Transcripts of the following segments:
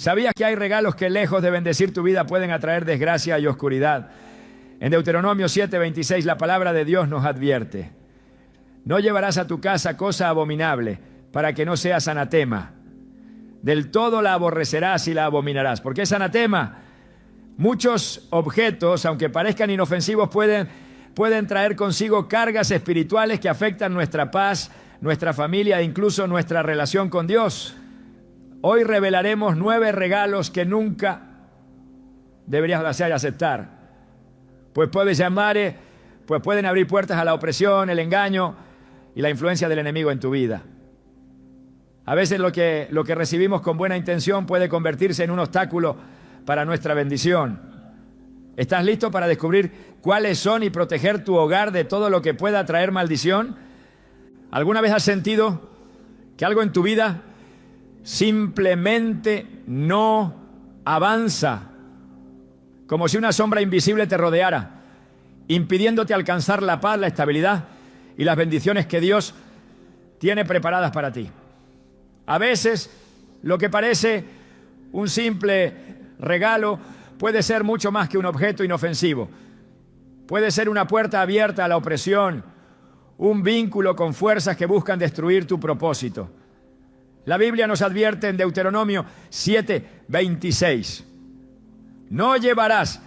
¿Sabías que hay regalos que lejos de bendecir tu vida pueden atraer desgracia y oscuridad? En Deuteronomio 7:26 la palabra de Dios nos advierte: no llevarás a tu casa cosa abominable, para que no seas anatema. Del todo la aborrecerás y la abominarás. ¿Por qué es anatema? Muchos objetos, aunque parezcan inofensivos, pueden traer consigo cargas espirituales que afectan nuestra paz, nuestra familia e incluso nuestra relación con Dios. Hoy revelaremos 9 regalos que nunca deberías desear aceptar, pues pueden abrir puertas a la opresión, el engaño y la influencia del enemigo en tu vida. A veces lo que recibimos con buena intención puede convertirse en un obstáculo para nuestra bendición. ¿Estás listo para descubrir cuáles son y proteger tu hogar de todo lo que pueda traer maldición? ¿Alguna vez has sentido que algo en tu vida simplemente no avanza? Como si una sombra invisible te rodeara, impidiéndote alcanzar la paz, la estabilidad y las bendiciones que Dios tiene preparadas para ti. A veces, lo que parece un simple regalo puede ser mucho más que un objeto inofensivo. Puede ser una puerta abierta a la opresión, un vínculo con fuerzas que buscan destruir tu propósito. La Biblia nos advierte en Deuteronomio 7:26: no llevarás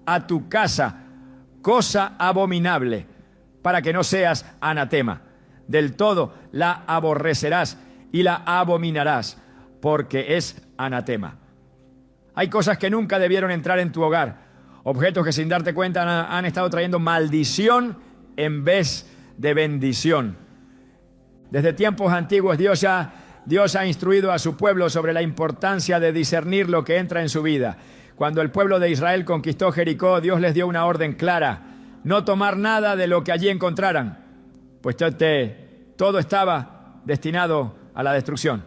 a tu casa cosa abominable, para que no seas anatema. Del todo la aborrecerás y la abominarás, porque es anatema. Hay cosas que nunca debieron entrar en tu hogar, objetos que sin darte cuenta han estado trayendo maldición en vez de bendición. Desde tiempos antiguos Dios ha instruido a su pueblo sobre la importancia de discernir lo que entra en su vida. Cuando el pueblo de Israel conquistó Jericó, Dios les dio una orden clara: no tomar nada de lo que allí encontraran, pues todo estaba destinado a la destrucción.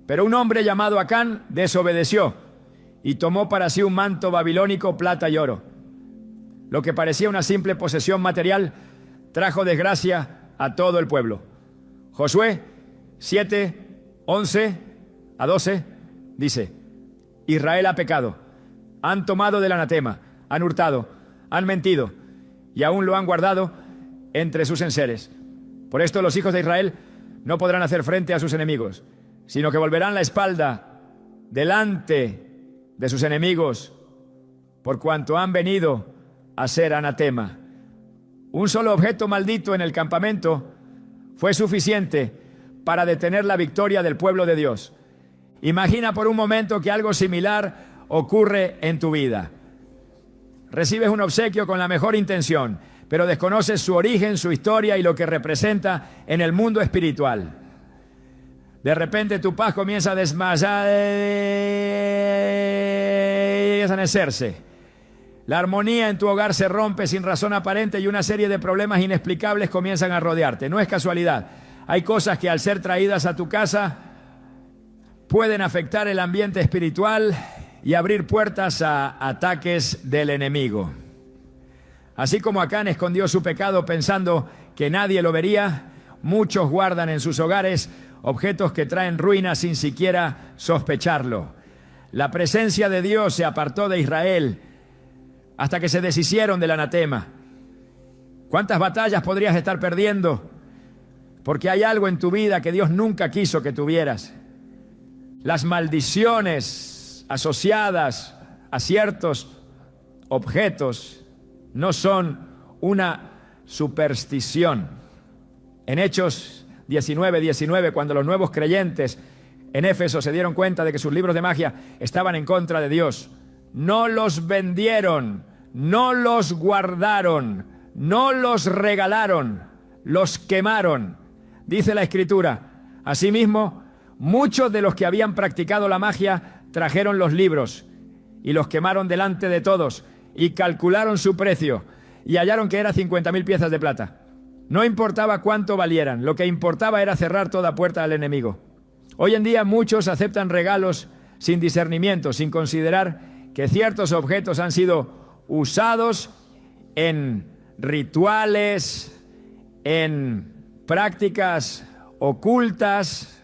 Pero un hombre llamado Acán desobedeció y tomó para sí un manto babilónico, plata y oro. Lo que parecía una simple posesión material trajo desgracia a todo el pueblo. Josué 7:11-12 dice: Israel ha pecado, han tomado del anatema, han hurtado, han mentido y aún lo han guardado entre sus enseres. Por esto los hijos de Israel no podrán hacer frente a sus enemigos, sino que volverán la espalda delante de sus enemigos, por cuanto han venido a ser anatema. Un solo objeto maldito en el campamento fue suficiente para detener la victoria del pueblo de Dios. Imagina por un momento que algo similar ocurre en tu vida. Recibes un obsequio con la mejor intención, pero desconoces su origen, su historia y lo que representa en el mundo espiritual. De repente tu paz comienza a desvanecerse. La armonía en tu hogar se rompe sin razón aparente y una serie de problemas inexplicables comienzan a rodearte. No es casualidad. Hay cosas que al ser traídas a tu casa pueden afectar el ambiente espiritual y abrir puertas a ataques del enemigo. Así como Acán escondió su pecado pensando que nadie lo vería, muchos guardan en sus hogares objetos que traen ruina sin siquiera sospecharlo. La presencia de Dios se apartó de Israel hasta que se deshicieron del anatema. ¿Cuántas batallas podrías estar perdiendo? Porque hay algo en tu vida que Dios nunca quiso que tuvieras. Las maldiciones asociadas a ciertos objetos no son una superstición. En Hechos 19:19, cuando los nuevos creyentes en Éfeso se dieron cuenta de que sus libros de magia estaban en contra de Dios, no los vendieron, no los guardaron, no los regalaron, los quemaron. Dice la Escritura: asimismo, muchos de los que habían practicado la magia trajeron los libros y los quemaron delante de todos y calcularon su precio y hallaron que era 50,000 piezas de plata. No importaba cuánto valieran, lo que importaba era cerrar toda puerta al enemigo. Hoy en día muchos aceptan regalos sin discernimiento, sin considerar que ciertos objetos han sido usados en rituales, en prácticas ocultas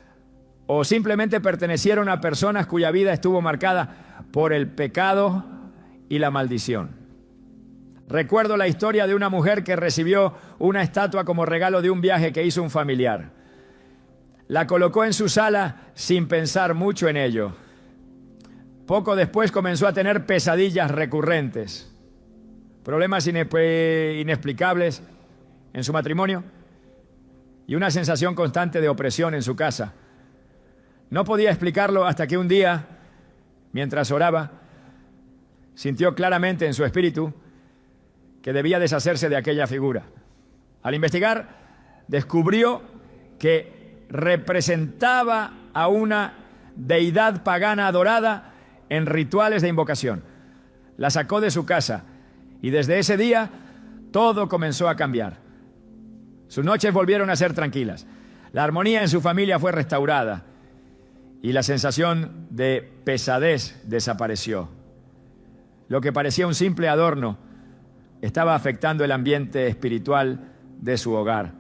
o simplemente pertenecieron a personas cuya vida estuvo marcada por el pecado y la maldición. Recuerdo la historia de una mujer que recibió una estatua como regalo de un viaje que hizo un familiar. La colocó en su sala sin pensar mucho en ello. Poco después comenzó a tener pesadillas recurrentes, problemas inexplicables en su matrimonio y una sensación constante de opresión en su casa. No podía explicarlo hasta que un día, mientras oraba, sintió claramente en su espíritu que debía deshacerse de aquella figura. Al investigar, descubrió que representaba a una deidad pagana adorada en rituales de invocación. La sacó de su casa y desde ese día todo comenzó a cambiar. Sus noches volvieron a ser tranquilas. La armonía en su familia fue restaurada y la sensación de pesadez desapareció. Lo que parecía un simple adorno estaba afectando el ambiente espiritual de su hogar.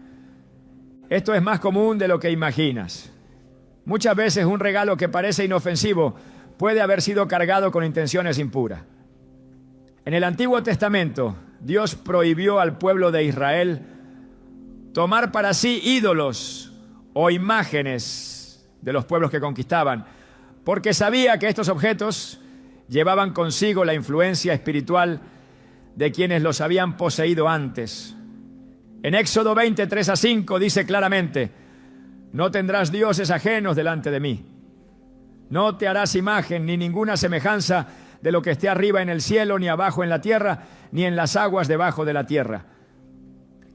Esto es más común de lo que imaginas. Muchas veces un regalo que parece inofensivo puede haber sido cargado con intenciones impuras. En el Antiguo Testamento, Dios prohibió al pueblo de Israel tomar para sí ídolos o imágenes de los pueblos que conquistaban, porque sabía que estos objetos llevaban consigo la influencia espiritual de quienes los habían poseído antes. En Éxodo 20, 3-5 dice claramente: no tendrás dioses ajenos delante de mí. No te harás imagen ni ninguna semejanza de lo que esté arriba en el cielo, ni abajo en la tierra, ni en las aguas debajo de la tierra.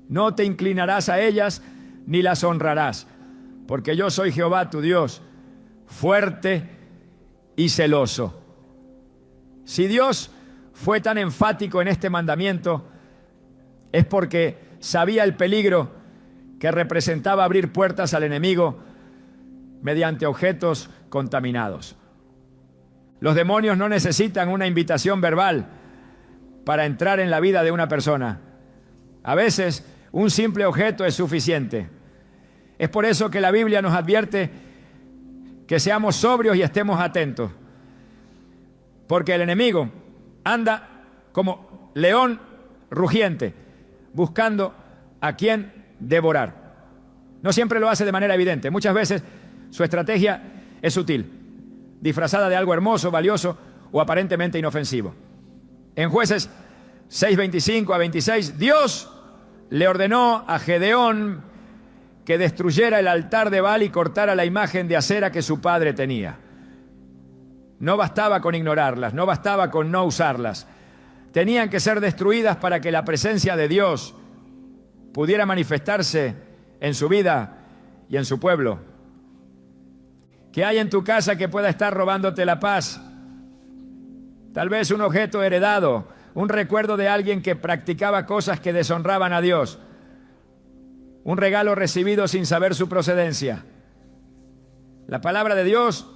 No te inclinarás a ellas, ni las honrarás, porque yo soy Jehová tu Dios, fuerte y celoso. Si Dios fue tan enfático en este mandamiento, es porque sabía el peligro que representaba abrir puertas al enemigo mediante objetos contaminados. Los demonios no necesitan una invitación verbal para entrar en la vida de una persona. A veces, un simple objeto es suficiente. Es por eso que la Biblia nos advierte que seamos sobrios y estemos atentos, porque el enemigo anda como león rugiente, buscando a quien devorar. No siempre lo hace de manera evidente. Muchas veces su estrategia es sutil, disfrazada de algo hermoso, valioso o aparentemente inofensivo. En Jueces 6:25-26, Dios le ordenó a Gedeón que destruyera el altar de Baal y cortara la imagen de acera que su padre tenía. No bastaba con ignorarlas, no bastaba con no usarlas. Tenían que ser destruidas para que la presencia de Dios pudiera manifestarse en su vida y en su pueblo. ¿Qué hay en tu casa que pueda estar robándote la paz? Tal vez un objeto heredado, un recuerdo de alguien que practicaba cosas que deshonraban a Dios, un regalo recibido sin saber su procedencia. La palabra de Dios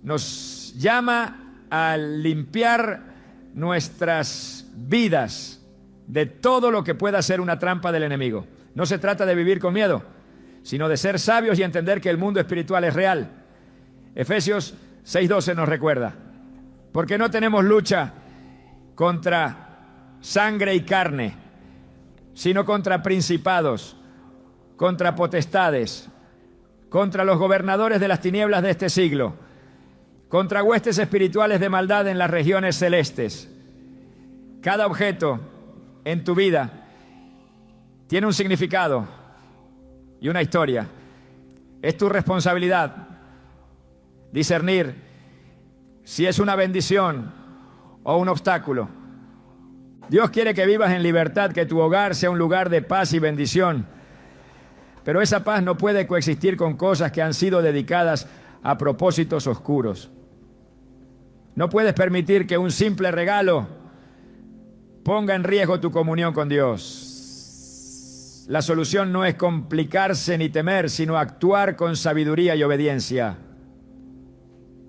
nos llama a limpiar nuestras vidas de todo lo que pueda ser una trampa del enemigo. No se trata de vivir con miedo, sino de ser sabios y entender que el mundo espiritual es real. Efesios 6:12 nos recuerda: porque no tenemos lucha contra sangre y carne, sino contra principados, contra potestades, contra los gobernadores de las tinieblas de este siglo, contra huestes espirituales de maldad en las regiones celestes. Cada objeto en tu vida tiene un significado y una historia. Es tu responsabilidad discernir si es una bendición o un obstáculo. Dios quiere que vivas en libertad, que tu hogar sea un lugar de paz y bendición. Pero esa paz no puede coexistir con cosas que han sido dedicadas a propósitos oscuros. No puedes permitir que un simple regalo ponga en riesgo tu comunión con Dios. La solución no es complicarse ni temer, sino actuar con sabiduría y obediencia.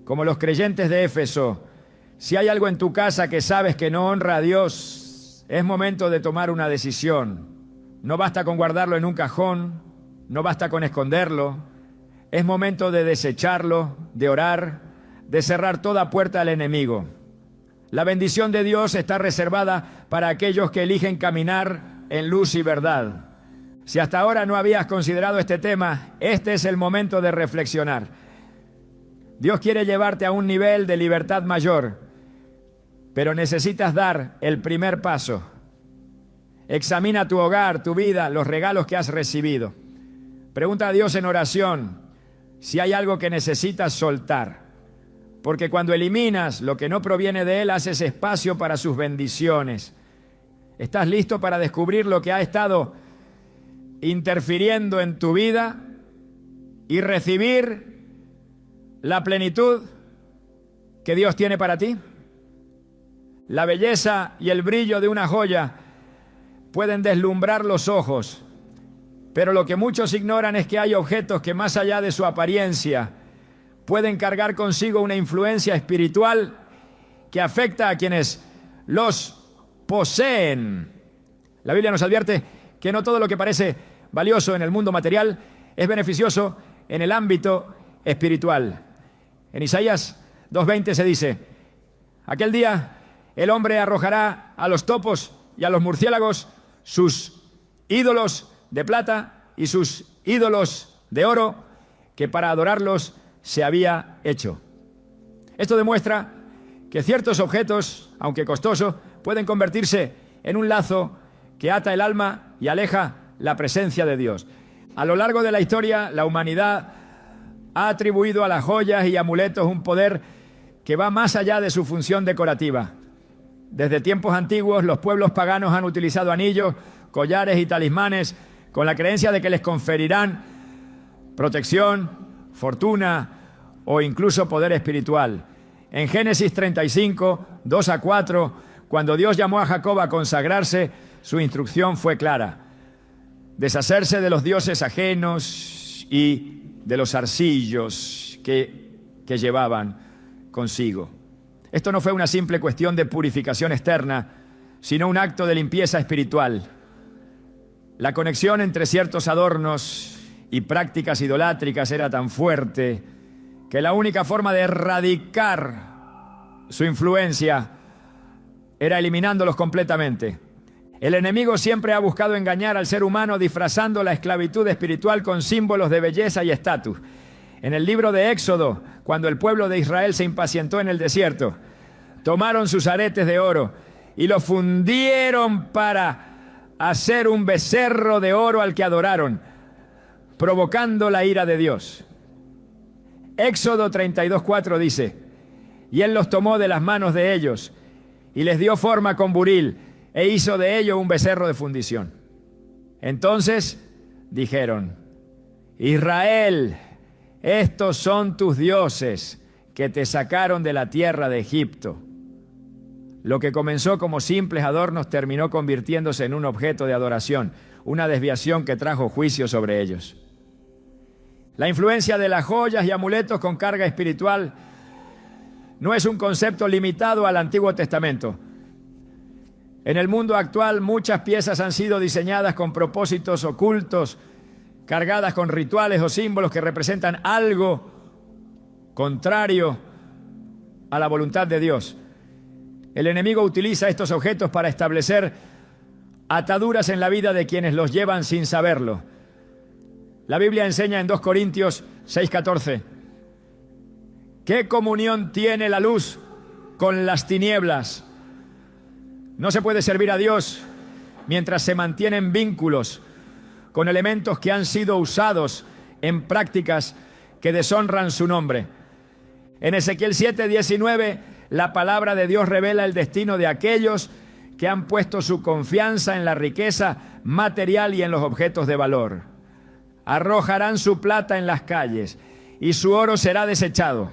Como los creyentes de Éfeso, si hay algo en tu casa que sabes que no honra a Dios, es momento de tomar una decisión. No basta con guardarlo en un cajón, no basta con esconderlo, Es momento de desecharlo, de orar, de cerrar toda puerta al enemigo. La bendición de Dios está reservada para aquellos que eligen caminar en luz y verdad. Si hasta ahora no habías considerado este tema, este es el momento de reflexionar. Dios quiere llevarte a un nivel de libertad mayor, pero necesitas dar el primer paso. Examina tu hogar, tu vida, los regalos que has recibido. Pregunta a Dios en oración si hay algo que necesitas soltar. Porque cuando eliminas lo que no proviene de Él, haces espacio para sus bendiciones. ¿Estás listo para descubrir lo que ha estado interfiriendo en tu vida y recibir la plenitud que Dios tiene para ti? La belleza y el brillo de una joya pueden deslumbrar los ojos, pero lo que muchos ignoran es que hay objetos que más allá de su apariencia pueden cargar consigo una influencia espiritual que afecta a quienes los poseen. La Biblia nos advierte que no todo lo que parece valioso en el mundo material es beneficioso en el ámbito espiritual. En Isaías 2:20 se dice: aquel día el hombre arrojará a los topos y a los murciélagos sus ídolos de plata y sus ídolos de oro que para adorarlos se había hecho. Esto demuestra que ciertos objetos, aunque costosos, pueden convertirse en un lazo que ata el alma y aleja la presencia de Dios. A lo largo de la historia, la humanidad ha atribuido a las joyas y amuletos un poder que va más allá de su función decorativa. Desde tiempos antiguos, los pueblos paganos han utilizado anillos, collares y talismanes con la creencia de que les conferirán protección, fortuna o incluso poder espiritual. En Génesis 35, 2-4, cuando Dios llamó a Jacob a consagrarse, su instrucción fue clara: deshacerse de los dioses ajenos y de los zarcillos que llevaban consigo. Esto no fue una simple cuestión de purificación externa, sino un acto de limpieza espiritual. La conexión entre ciertos adornos y prácticas idolátricas era tan fuerte que la única forma de erradicar su influencia era eliminándolos completamente. El enemigo siempre ha buscado engañar al ser humano disfrazando la esclavitud espiritual con símbolos de belleza y estatus. En el libro de Éxodo, cuando el pueblo de Israel se impacientó en el desierto, tomaron sus aretes de oro y los fundieron para hacer un becerro de oro al que adoraron, provocando la ira de Dios. Éxodo 32:4 dice: y él los tomó de las manos de ellos y les dio forma con buril e hizo de ello un becerro de fundición. Entonces dijeron: Israel, estos son tus dioses que te sacaron de la tierra de Egipto. Lo que comenzó como simples adornos terminó convirtiéndose en un objeto de adoración, una desviación que trajo juicio sobre ellos. La influencia de las joyas y amuletos con carga espiritual no es un concepto limitado al Antiguo Testamento. En el mundo actual, muchas piezas han sido diseñadas con propósitos ocultos, cargadas con rituales o símbolos que representan algo contrario a la voluntad de Dios. El enemigo utiliza estos objetos para establecer ataduras en la vida de quienes los llevan sin saberlo. La Biblia enseña en 2 Corintios 6:14: ¿qué comunión tiene la luz con las tinieblas? No se puede servir a Dios mientras se mantienen vínculos con elementos que han sido usados en prácticas que deshonran su nombre. En Ezequiel 7:19, la palabra de Dios revela el destino de aquellos que han puesto su confianza en la riqueza material y en los objetos de valor. Arrojarán su plata en las calles y su oro será desechado.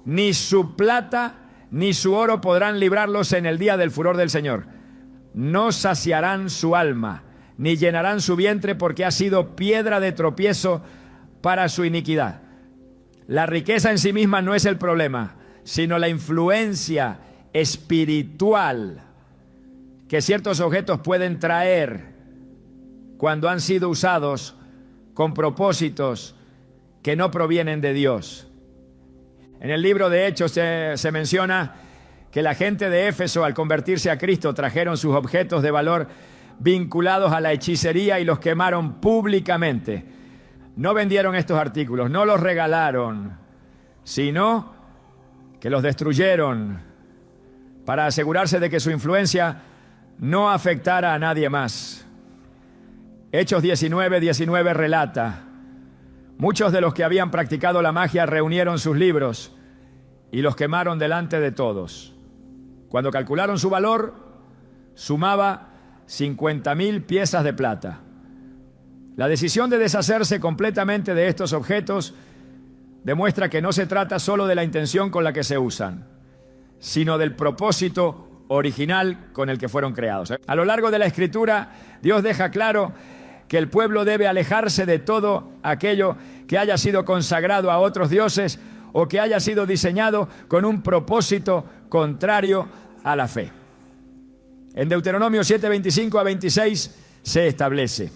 Ni su plata ni su oro podrán librarlos en el día del furor del Señor. No saciarán su alma, ni llenarán su vientre, porque ha sido piedra de tropiezo para su iniquidad. La riqueza en sí misma no es el problema, sino la influencia espiritual que ciertos objetos pueden traer cuando han sido usados con propósitos que no provienen de Dios. En el libro de Hechos se menciona que la gente de Éfeso, al convertirse a Cristo, trajeron sus objetos de valor vinculados a la hechicería y los quemaron públicamente. No vendieron estos artículos, no los regalaron, sino que los destruyeron para asegurarse de que su influencia no afectara a nadie más. Hechos 19:19 relata: muchos de los que habían practicado la magia reunieron sus libros y los quemaron delante de todos. Cuando calcularon su valor, sumaba 50,000 piezas de plata. La decisión de deshacerse completamente de estos objetos demuestra que no se trata solo de la intención con la que se usan, sino del propósito original con el que fueron creados. A lo largo de la Escritura, Dios deja claro que el pueblo debe alejarse de todo aquello que haya sido consagrado a otros dioses o que haya sido diseñado con un propósito contrario a la fe. En Deuteronomio 7:25 a 26 se establece: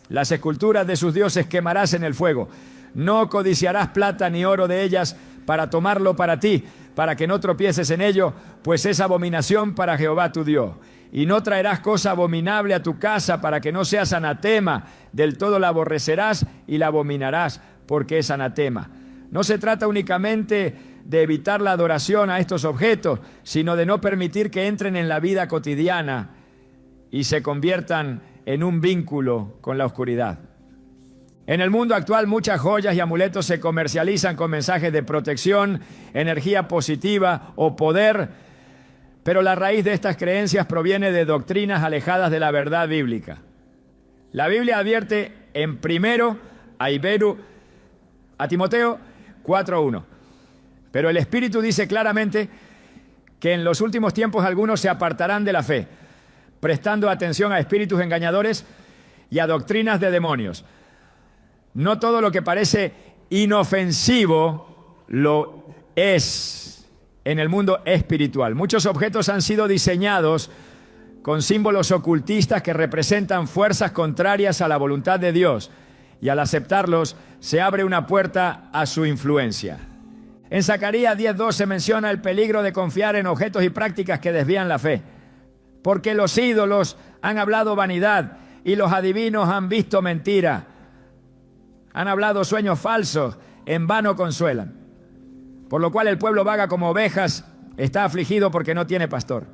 las esculturas de sus dioses quemarás en el fuego. No codiciarás plata ni oro de ellas para tomarlo para ti, para que no tropieces en ello, pues es abominación para Jehová tu Dios. Y no traerás cosa abominable a tu casa, para que no seas anatema. Del todo la aborrecerás y la abominarás, porque es anatema. No se trata únicamente de evitar la adoración a estos objetos, sino de no permitir que entren en la vida cotidiana y se conviertan en un vínculo con la oscuridad. En el mundo actual, muchas joyas y amuletos se comercializan con mensajes de protección, energía positiva o poder, pero la raíz de estas creencias proviene de doctrinas alejadas de la verdad bíblica. La Biblia advierte en primero a Timoteo 4:1. Pero el Espíritu dice claramente que en los últimos tiempos algunos se apartarán de la fe, prestando atención a espíritus engañadores y a doctrinas de demonios. No todo lo que parece inofensivo lo es en el mundo espiritual. Muchos objetos han sido diseñados con símbolos ocultistas que representan fuerzas contrarias a la voluntad de Dios, y al aceptarlos se abre una puerta a su influencia. En Zacarías 10:2 se menciona el peligro de confiar en objetos y prácticas que desvían la fe, porque los ídolos han hablado vanidad y los adivinos han visto mentira. Han hablado sueños falsos, en vano consuelan. Por lo cual el pueblo vaga como ovejas, está afligido porque no tiene pastor.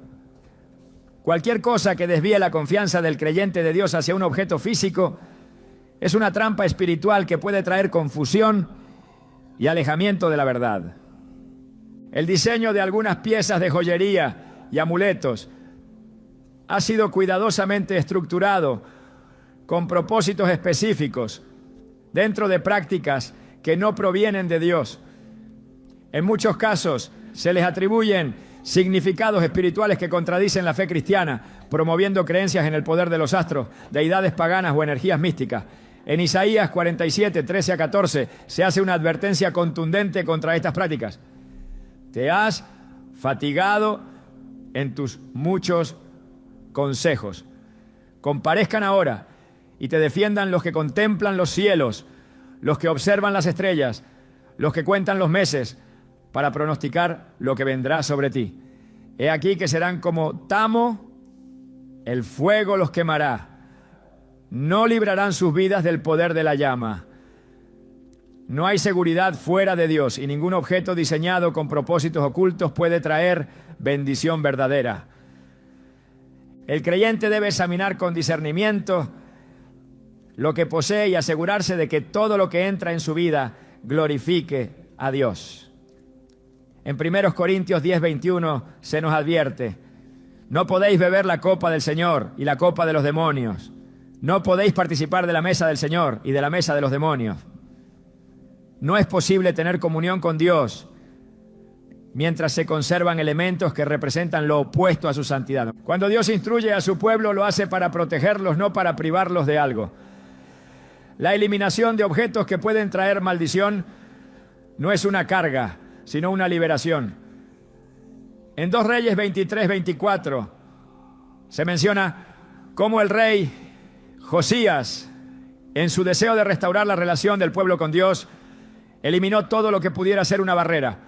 Cualquier cosa que desvíe la confianza del creyente de Dios hacia un objeto físico es una trampa espiritual que puede traer confusión y alejamiento de la verdad. El diseño de algunas piezas de joyería y amuletos ha sido cuidadosamente estructurado con propósitos específicos dentro de prácticas que no provienen de Dios. En muchos casos se les atribuyen significados espirituales que contradicen la fe cristiana, promoviendo creencias en el poder de los astros, deidades paganas o energías místicas. En Isaías 47:13 a 14 se hace una advertencia contundente contra estas prácticas. Te has fatigado en tus muchos consejos. Comparezcan ahora y te defiendan los que contemplan los cielos, los que observan las estrellas, los que cuentan los meses, para pronosticar lo que vendrá sobre ti. He aquí que serán como tamo, el fuego los quemará. No librarán sus vidas del poder de la llama. No hay seguridad fuera de Dios, y ningún objeto diseñado con propósitos ocultos puede traer bendición verdadera. El creyente debe examinar con discernimiento lo que posee y asegurarse de que todo lo que entra en su vida glorifique a Dios. En 1 Corintios 10:21 se nos advierte: no podéis beber la copa del Señor y la copa de los demonios. No podéis participar de la mesa del Señor y de la mesa de los demonios. No es posible tener comunión con Dios mientras se conservan elementos que representan lo opuesto a su santidad. Cuando Dios instruye a su pueblo, lo hace para protegerlos, no para privarlos de algo. La eliminación de objetos que pueden traer maldición no es una carga, sino una liberación. En 2 Reyes 23:24 se menciona cómo el rey Josías En su deseo de restaurar la relación del pueblo con Dios, eliminó todo lo que pudiera ser una barrera.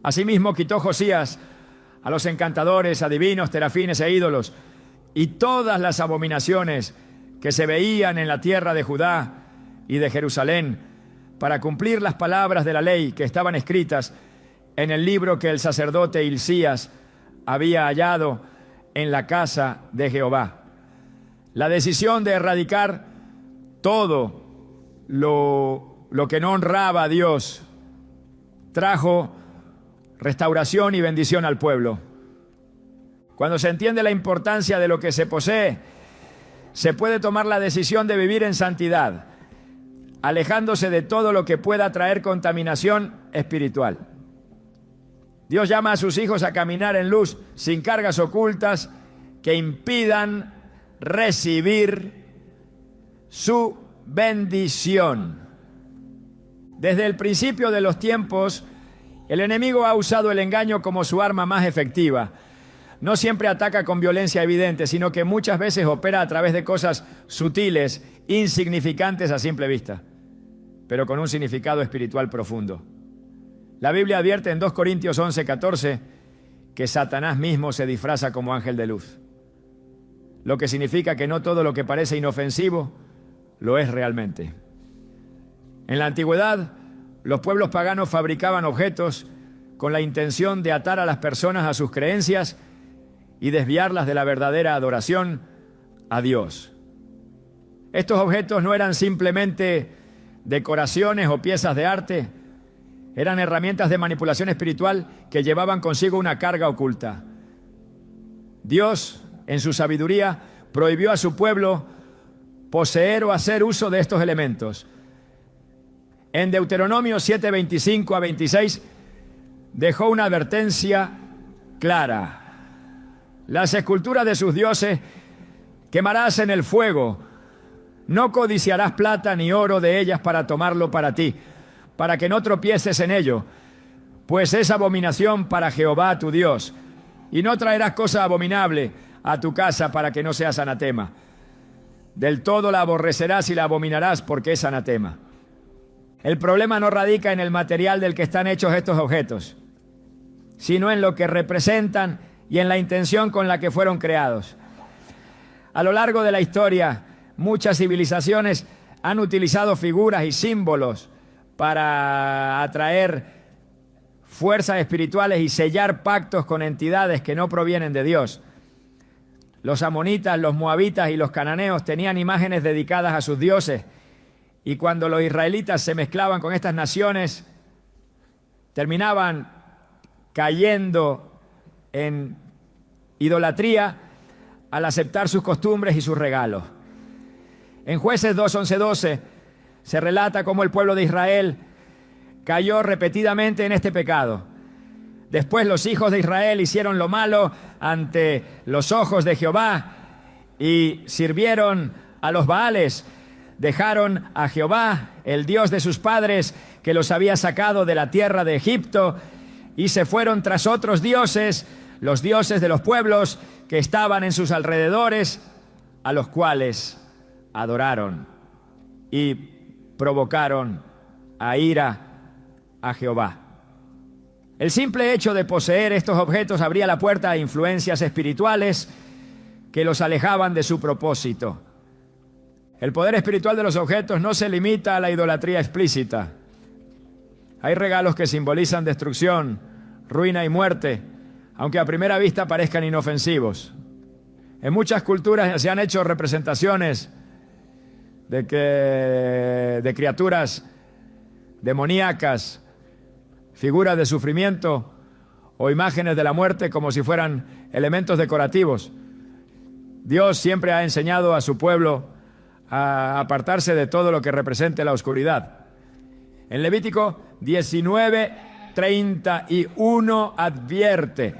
Asimismo, quitó Josías a los encantadores, adivinos, terafines e ídolos, y todas las abominaciones que se veían en la tierra de Judá y de Jerusalén, para cumplir las palabras de la ley que estaban escritas en el libro que el sacerdote Hilcías había hallado en la casa de Jehová. La decisión de erradicar todo lo que no honraba a Dios trajo restauración y bendición al pueblo. Cuando se entiende la importancia de lo que se posee, se puede tomar la decisión de vivir en santidad, alejándose de todo lo que pueda traer contaminación espiritual. Dios llama a sus hijos a caminar en luz, sin cargas ocultas que impidan recibir su bendición. Desde el principio de los tiempos, el enemigo ha usado el engaño como su arma más efectiva. No siempre ataca con violencia evidente, sino que muchas veces opera a través de cosas sutiles, insignificantes a simple vista, pero con un significado espiritual profundo. La Biblia advierte en 2 Corintios 11:14 que Satanás mismo se disfraza como ángel de luz, lo que significa que no todo lo que parece inofensivo lo es realmente. En la antigüedad, los pueblos paganos fabricaban objetos con la intención de atar a las personas a sus creencias y desviarlas de la verdadera adoración a Dios. Estos objetos no eran simplemente decoraciones o piezas de arte, eran herramientas de manipulación espiritual que llevaban consigo una carga oculta. Dios, en su sabiduría, prohibió a su pueblo poseer o hacer uso de estos elementos. En Deuteronomio 7:25-26 dejó una advertencia clara. Las esculturas de sus dioses quemarás en el fuego. No codiciarás plata ni oro de ellas para tomarlo para ti, para que no tropieces en ello, pues es abominación para Jehová tu Dios. Y no traerás cosa abominable a tu casa para que no seas anatema. Del todo la aborrecerás y la abominarás porque es anatema. El problema no radica en el material del que están hechos estos objetos, sino en lo que representan y en la intención con la que fueron creados. A lo largo de la historia, muchas civilizaciones han utilizado figuras y símbolos para atraer fuerzas espirituales y sellar pactos con entidades que no provienen de Dios. Los amonitas, los moabitas y los cananeos tenían imágenes dedicadas a sus dioses, y cuando los israelitas se mezclaban con estas naciones, terminaban cayendo en idolatría al aceptar sus costumbres y sus regalos. En Jueces 2:11-12 se relata cómo el pueblo de Israel cayó repetidamente en este pecado. Después los hijos de Israel hicieron lo malo ante los ojos de Jehová y sirvieron a los Baales. Dejaron a Jehová, el Dios de sus padres, que los había sacado de la tierra de Egipto, y se fueron tras otros dioses, los dioses de los pueblos que estaban en sus alrededores, a los cuales adoraron y provocaron a ira a Jehová. El simple hecho de poseer estos objetos abría la puerta a influencias espirituales que los alejaban de su propósito. El poder espiritual de los objetos no se limita a la idolatría explícita. Hay regalos que simbolizan destrucción, ruina y muerte, aunque a primera vista parezcan inofensivos. En muchas culturas se han hecho representaciones de criaturas demoníacas, figuras de sufrimiento o imágenes de la muerte como si fueran elementos decorativos. Dios siempre ha enseñado a su pueblo a apartarse de todo lo que represente la oscuridad. En Levítico 19:31 advierte: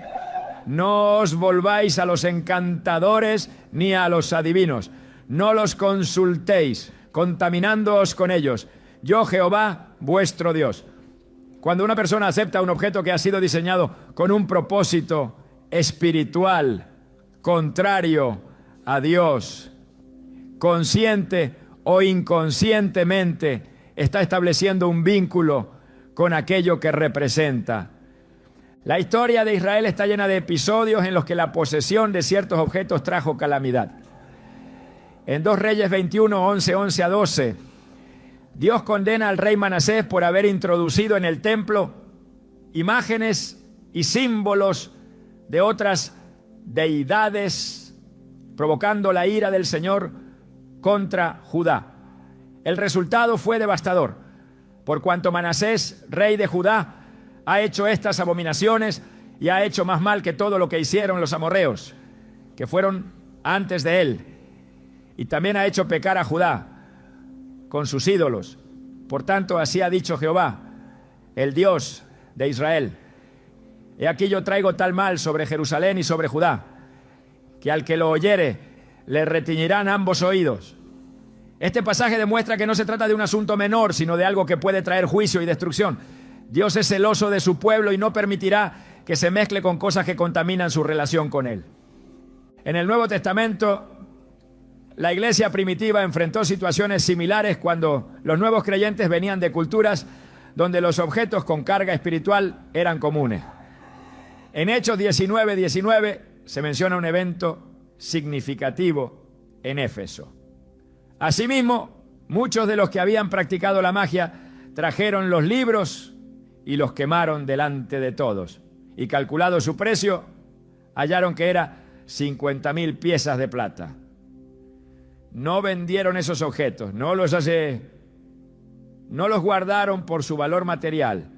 no os volváis a los encantadores ni a los adivinos, no los consultéis, contaminándoos con ellos. Yo, Jehová, vuestro Dios. Cuando una persona acepta un objeto que ha sido diseñado con un propósito espiritual contrario a Dios, consciente o inconscientemente está estableciendo un vínculo con aquello que representa. La historia de Israel está llena de episodios en los que la posesión de ciertos objetos trajo calamidad. En 2 Reyes 21, 11 a 12, Dios condena al rey Manasés por haber introducido en el templo imágenes y símbolos de otras deidades, provocando la ira del Señor contra Judá. El resultado fue devastador, por cuanto Manasés, rey de Judá, ha hecho estas abominaciones y ha hecho más mal que todo lo que hicieron los amorreos, que fueron antes de él. Y también ha hecho pecar a Judá con sus ídolos. Por tanto, así ha dicho Jehová, el Dios de Israel: he aquí yo traigo tal mal sobre Jerusalén y sobre Judá, que al que lo oyere le retiñirán ambos oídos. Este pasaje demuestra que no se trata de un asunto menor, sino de algo que puede traer juicio y destrucción. Dios es celoso de su pueblo y no permitirá que se mezcle con cosas que contaminan su relación con él. En el Nuevo Testamento, la iglesia primitiva enfrentó situaciones similares cuando los nuevos creyentes venían de culturas donde los objetos con carga espiritual eran comunes. En Hechos 19:19 se menciona un evento significativo en Éfeso. Asimismo, muchos de los que habían practicado la magia trajeron los libros y los quemaron delante de todos. Y calculado su precio, hallaron que era 50,000 piezas de plata. No vendieron esos objetos, no los guardaron por su valor material,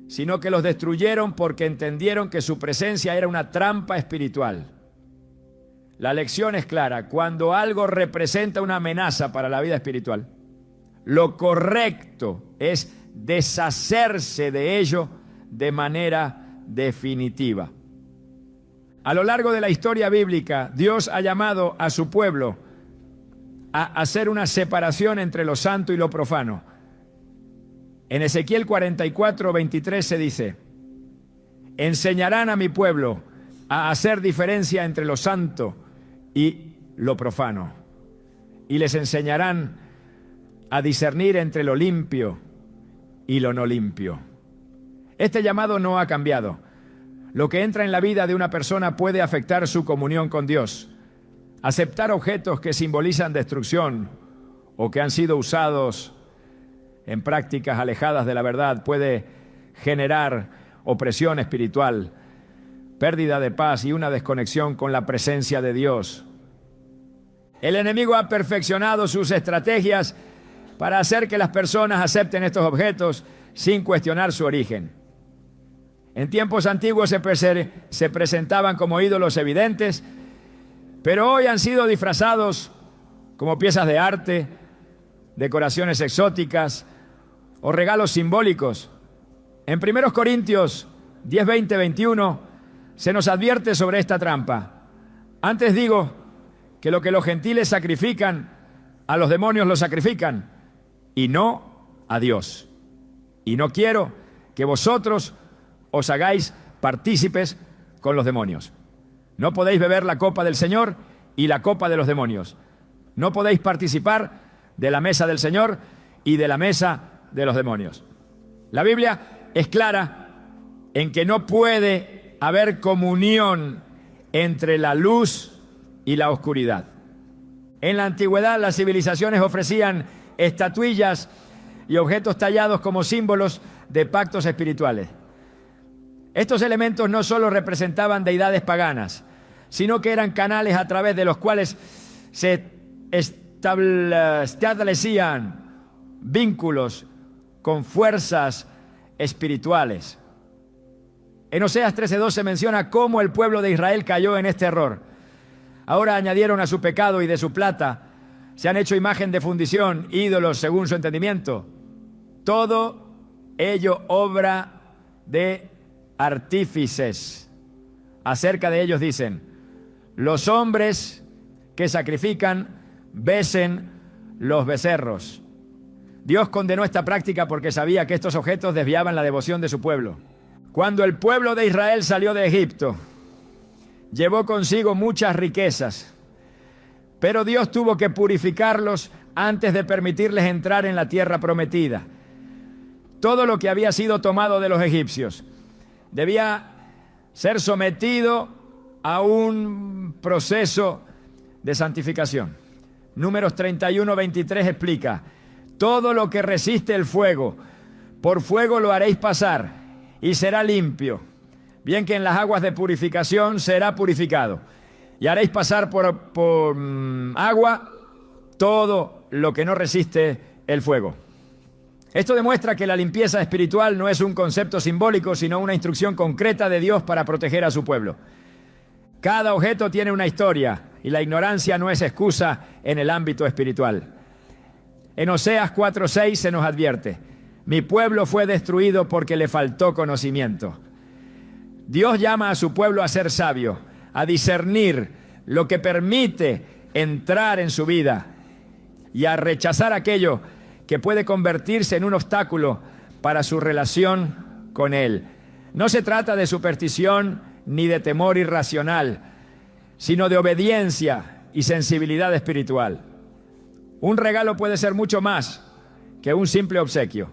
sino que los destruyeron porque entendieron que su presencia era una trampa espiritual. La lección es clara: cuando algo representa una amenaza para la vida espiritual, lo correcto es deshacerse de ello de manera definitiva. A lo largo de la historia bíblica, Dios ha llamado a su pueblo a hacer una separación entre lo santo y lo profano. En Ezequiel 44:23 se dice: enseñarán a mi pueblo a hacer diferencia entre lo santo y lo profano, y les enseñarán a discernir entre lo limpio y lo no limpio. Este llamado no ha cambiado. Lo que entra en la vida de una persona puede afectar su comunión con Dios. Aceptar objetos que simbolizan destrucción o que han sido usados en prácticas alejadas de la verdad puede generar opresión espiritual, pérdida de paz y una desconexión con la presencia de Dios. El enemigo ha perfeccionado sus estrategias para hacer que las personas acepten estos objetos sin cuestionar su origen. En tiempos antiguos se presentaban como ídolos evidentes, pero hoy han sido disfrazados como piezas de arte, decoraciones exóticas o regalos simbólicos. En 1 Corintios 10, 20, 21 se nos advierte sobre esta trampa. Antes digo que lo que los gentiles sacrifican, a los demonios lo sacrifican, y no a Dios. Y no quiero que vosotros os hagáis partícipes con los demonios. No podéis beber la copa del Señor y la copa de los demonios. No podéis participar de la mesa del Señor y de la mesa de los demonios. La Biblia es clara en que no puede haber comunión entre la luz y la oscuridad. En la antigüedad, las civilizaciones ofrecían estatuillas y objetos tallados como símbolos de pactos espirituales. Estos elementos no solo representaban deidades paganas, sino que eran canales a través de los cuales se establecían vínculos con fuerzas espirituales. En Oseas 13:2 se menciona cómo el pueblo de Israel cayó en este error. Ahora añadieron a su pecado y de su plata se han hecho imagen de fundición, ídolos según su entendimiento. Todo ello obra de artífices. Acerca de ellos dicen: los hombres que sacrifican besen los becerros. Dios condenó esta práctica porque sabía que estos objetos desviaban la devoción de su pueblo. Cuando el pueblo de Israel salió de Egipto, llevó consigo muchas riquezas, pero Dios tuvo que purificarlos antes de permitirles entrar en la tierra prometida. Todo lo que había sido tomado de los egipcios debía ser sometido a un proceso de santificación. Números 31:23 explica: todo lo que resiste el fuego, por fuego lo haréis pasar y será limpio. Bien que en las aguas de purificación será purificado. Y haréis pasar por agua todo lo que no resiste el fuego. Esto demuestra que la limpieza espiritual no es un concepto simbólico, sino una instrucción concreta de Dios para proteger a su pueblo. Cada objeto tiene una historia y la ignorancia no es excusa en el ámbito espiritual. En Oseas 4:6 se nos advierte: mi pueblo fue destruido porque le faltó conocimiento. Dios llama a su pueblo a ser sabio, a discernir lo que permite entrar en su vida y a rechazar aquello que puede convertirse en un obstáculo para su relación con Él. No se trata de superstición ni de temor irracional, sino de obediencia y sensibilidad espiritual. Un regalo puede ser mucho más que un simple obsequio.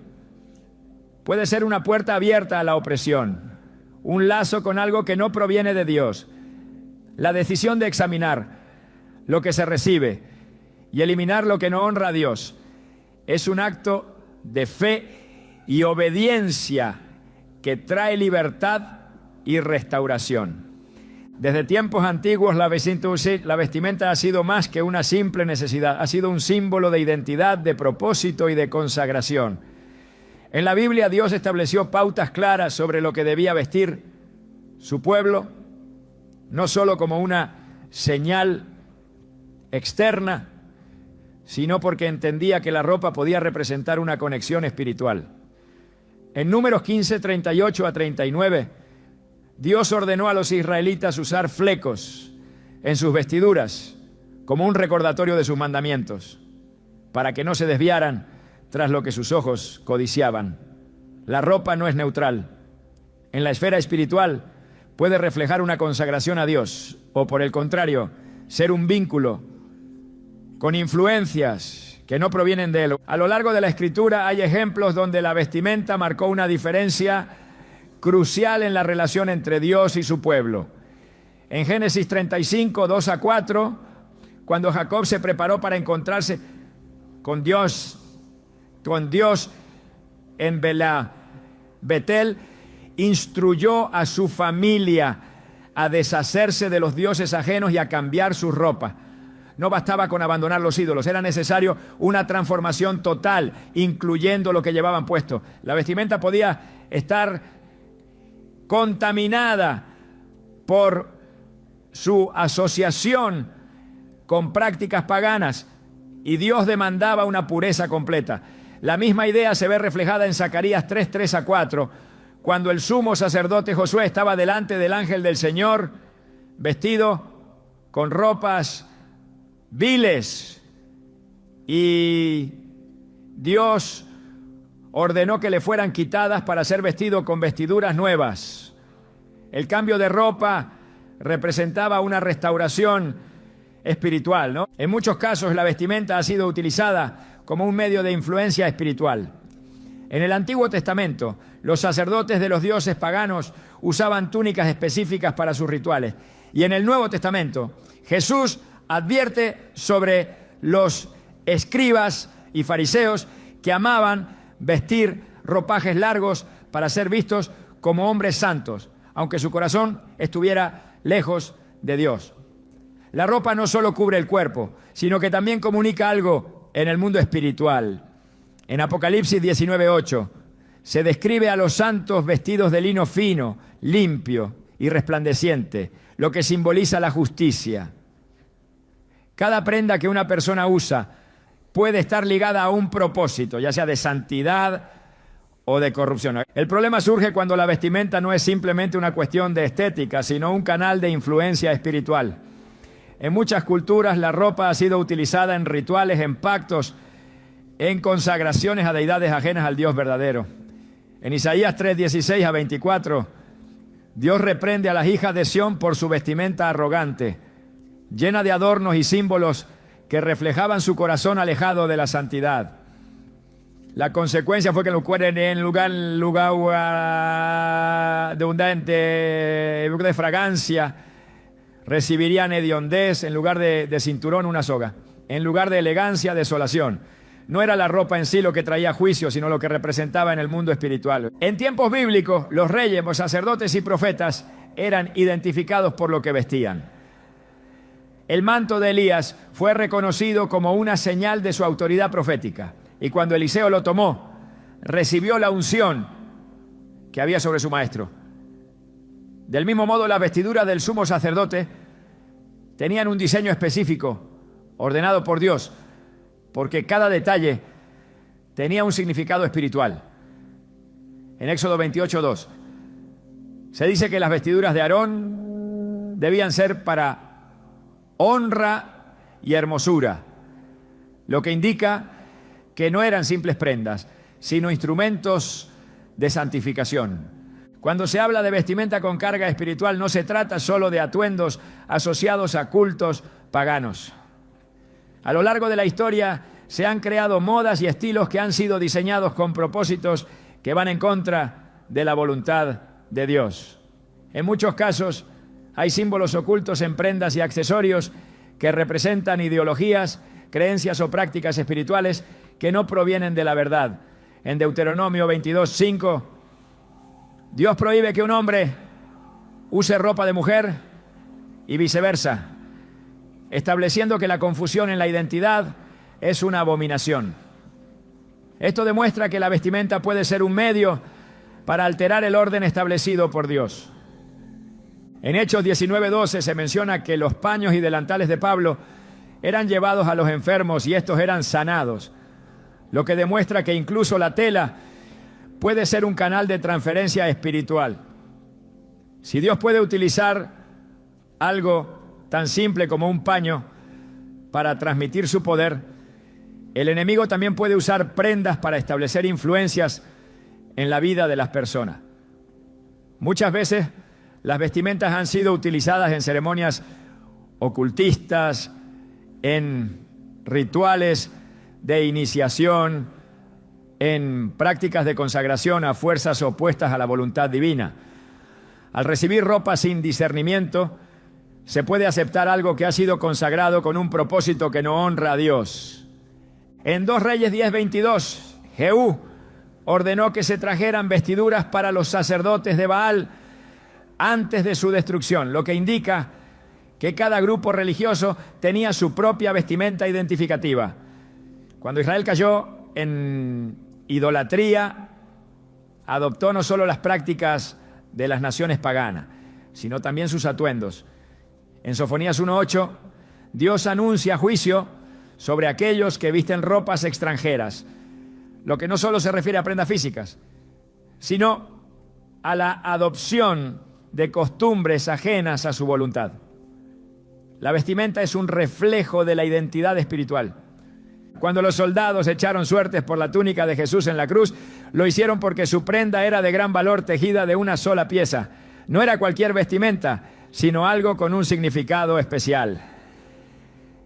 Puede ser una puerta abierta a la opresión, un lazo con algo que no proviene de Dios. La decisión de examinar lo que se recibe y eliminar lo que no honra a Dios es un acto de fe y obediencia que trae libertad y restauración. Desde tiempos antiguos la vestimenta ha sido más que una simple necesidad, ha sido un símbolo de identidad, de propósito y de consagración. En la Biblia Dios estableció pautas claras sobre lo que debía vestir su pueblo, no solo como una señal externa, sino porque entendía que la ropa podía representar una conexión espiritual. En Números 15, 38 a 39, Dios ordenó a los israelitas usar flecos en sus vestiduras como un recordatorio de sus mandamientos, para que no se desviaran tras lo que sus ojos codiciaban. La ropa no es neutral. En la esfera espiritual puede reflejar una consagración a Dios, o por el contrario, ser un vínculo con influencias que no provienen de Él. A lo largo de la Escritura hay ejemplos donde la vestimenta marcó una diferencia crucial en la relación entre Dios y su pueblo. En Génesis 35, 2 a 4, cuando Jacob se preparó para encontrarse con Dios en Betel, instruyó a su familia a deshacerse de los dioses ajenos y a cambiar su ropa. No bastaba con abandonar los ídolos, era necesario una transformación total, incluyendo lo que llevaban puesto. La vestimenta podía estar contaminada por su asociación con prácticas paganas y Dios demandaba una pureza completa. La misma idea se ve reflejada en Zacarías 3, 3 a 4, cuando el sumo sacerdote Josué estaba delante del ángel del Señor, vestido con ropas viles, y Dios ordenó que le fueran quitadas para ser vestido con vestiduras nuevas. El cambio de ropa representaba una restauración espiritual, ¿no? En muchos casos la vestimenta ha sido utilizada como un medio de influencia espiritual. En el Antiguo Testamento, los sacerdotes de los dioses paganos usaban túnicas específicas para sus rituales. Y en el Nuevo Testamento, Jesús advierte sobre los escribas y fariseos que amaban vestir ropajes largos para ser vistos como hombres santos, aunque su corazón estuviera lejos de Dios. La ropa no solo cubre el cuerpo, sino que también comunica algo en el mundo espiritual. En Apocalipsis 19:8 se describe a los santos vestidos de lino fino, limpio y resplandeciente, lo que simboliza la justicia. Cada prenda que una persona usa puede estar ligada a un propósito, ya sea de santidad o de corrupción. El problema surge cuando la vestimenta no es simplemente una cuestión de estética, sino un canal de influencia espiritual. En muchas culturas la ropa ha sido utilizada en rituales, en pactos, en consagraciones a deidades ajenas al Dios verdadero. En Isaías 3, 16 a 24, Dios reprende a las hijas de Sión por su vestimenta arrogante, llena de adornos y símbolos que reflejaban su corazón alejado de la santidad. La consecuencia fue que en lugar de fragancia, recibirían hediondez, en lugar de cinturón una soga, en lugar de elegancia, desolación. No era la ropa en sí lo que traía juicio, sino lo que representaba en el mundo espiritual. En tiempos bíblicos, los reyes, los sacerdotes y profetas eran identificados por lo que vestían. El manto de Elías fue reconocido como una señal de su autoridad profética. Y cuando Eliseo lo tomó, recibió la unción que había sobre su maestro. Del mismo modo, las vestiduras del sumo sacerdote tenían un diseño específico, ordenado por Dios, porque cada detalle tenía un significado espiritual. En Éxodo 28:2 se dice que las vestiduras de Aarón debían ser para honra y hermosura, lo que indica que no eran simples prendas, sino instrumentos de santificación. Cuando se habla de vestimenta con carga espiritual, no se trata solo de atuendos asociados a cultos paganos. A lo largo de la historia se han creado modas y estilos que han sido diseñados con propósitos que van en contra de la voluntad de Dios. En muchos casos hay símbolos ocultos en prendas y accesorios que representan ideologías, creencias o prácticas espirituales que no provienen de la verdad. En Deuteronomio 22:5, Dios prohíbe que un hombre use ropa de mujer y viceversa, estableciendo que la confusión en la identidad es una abominación. Esto demuestra que la vestimenta puede ser un medio para alterar el orden establecido por Dios. En Hechos 19:12 se menciona que los paños y delantales de Pablo eran llevados a los enfermos y estos eran sanados, lo que demuestra que incluso la tela puede ser un canal de transferencia espiritual. Si Dios puede utilizar algo tan simple como un paño para transmitir su poder, el enemigo también puede usar prendas para establecer influencias en la vida de las personas. Muchas veces las vestimentas han sido utilizadas en ceremonias ocultistas, en rituales de iniciación, en prácticas de consagración a fuerzas opuestas a la voluntad divina. Al recibir ropa sin discernimiento, se puede aceptar algo que ha sido consagrado con un propósito que no honra a Dios. En 2 Reyes 10:22, Jehú ordenó que se trajeran vestiduras para los sacerdotes de Baal antes de su destrucción, lo que indica que cada grupo religioso tenía su propia vestimenta identificativa. Cuando Israel cayó en idolatría, adoptó no solo las prácticas de las naciones paganas, sino también sus atuendos. En Sofonías 1:8, Dios anuncia juicio sobre aquellos que visten ropas extranjeras, lo que no solo se refiere a prendas físicas, sino a la adopción de costumbres ajenas a su voluntad. La vestimenta es un reflejo de la identidad espiritual. Cuando los soldados echaron suertes por la túnica de Jesús en la cruz, lo hicieron porque su prenda era de gran valor, tejida de una sola pieza. No era cualquier vestimenta, sino algo con un significado especial.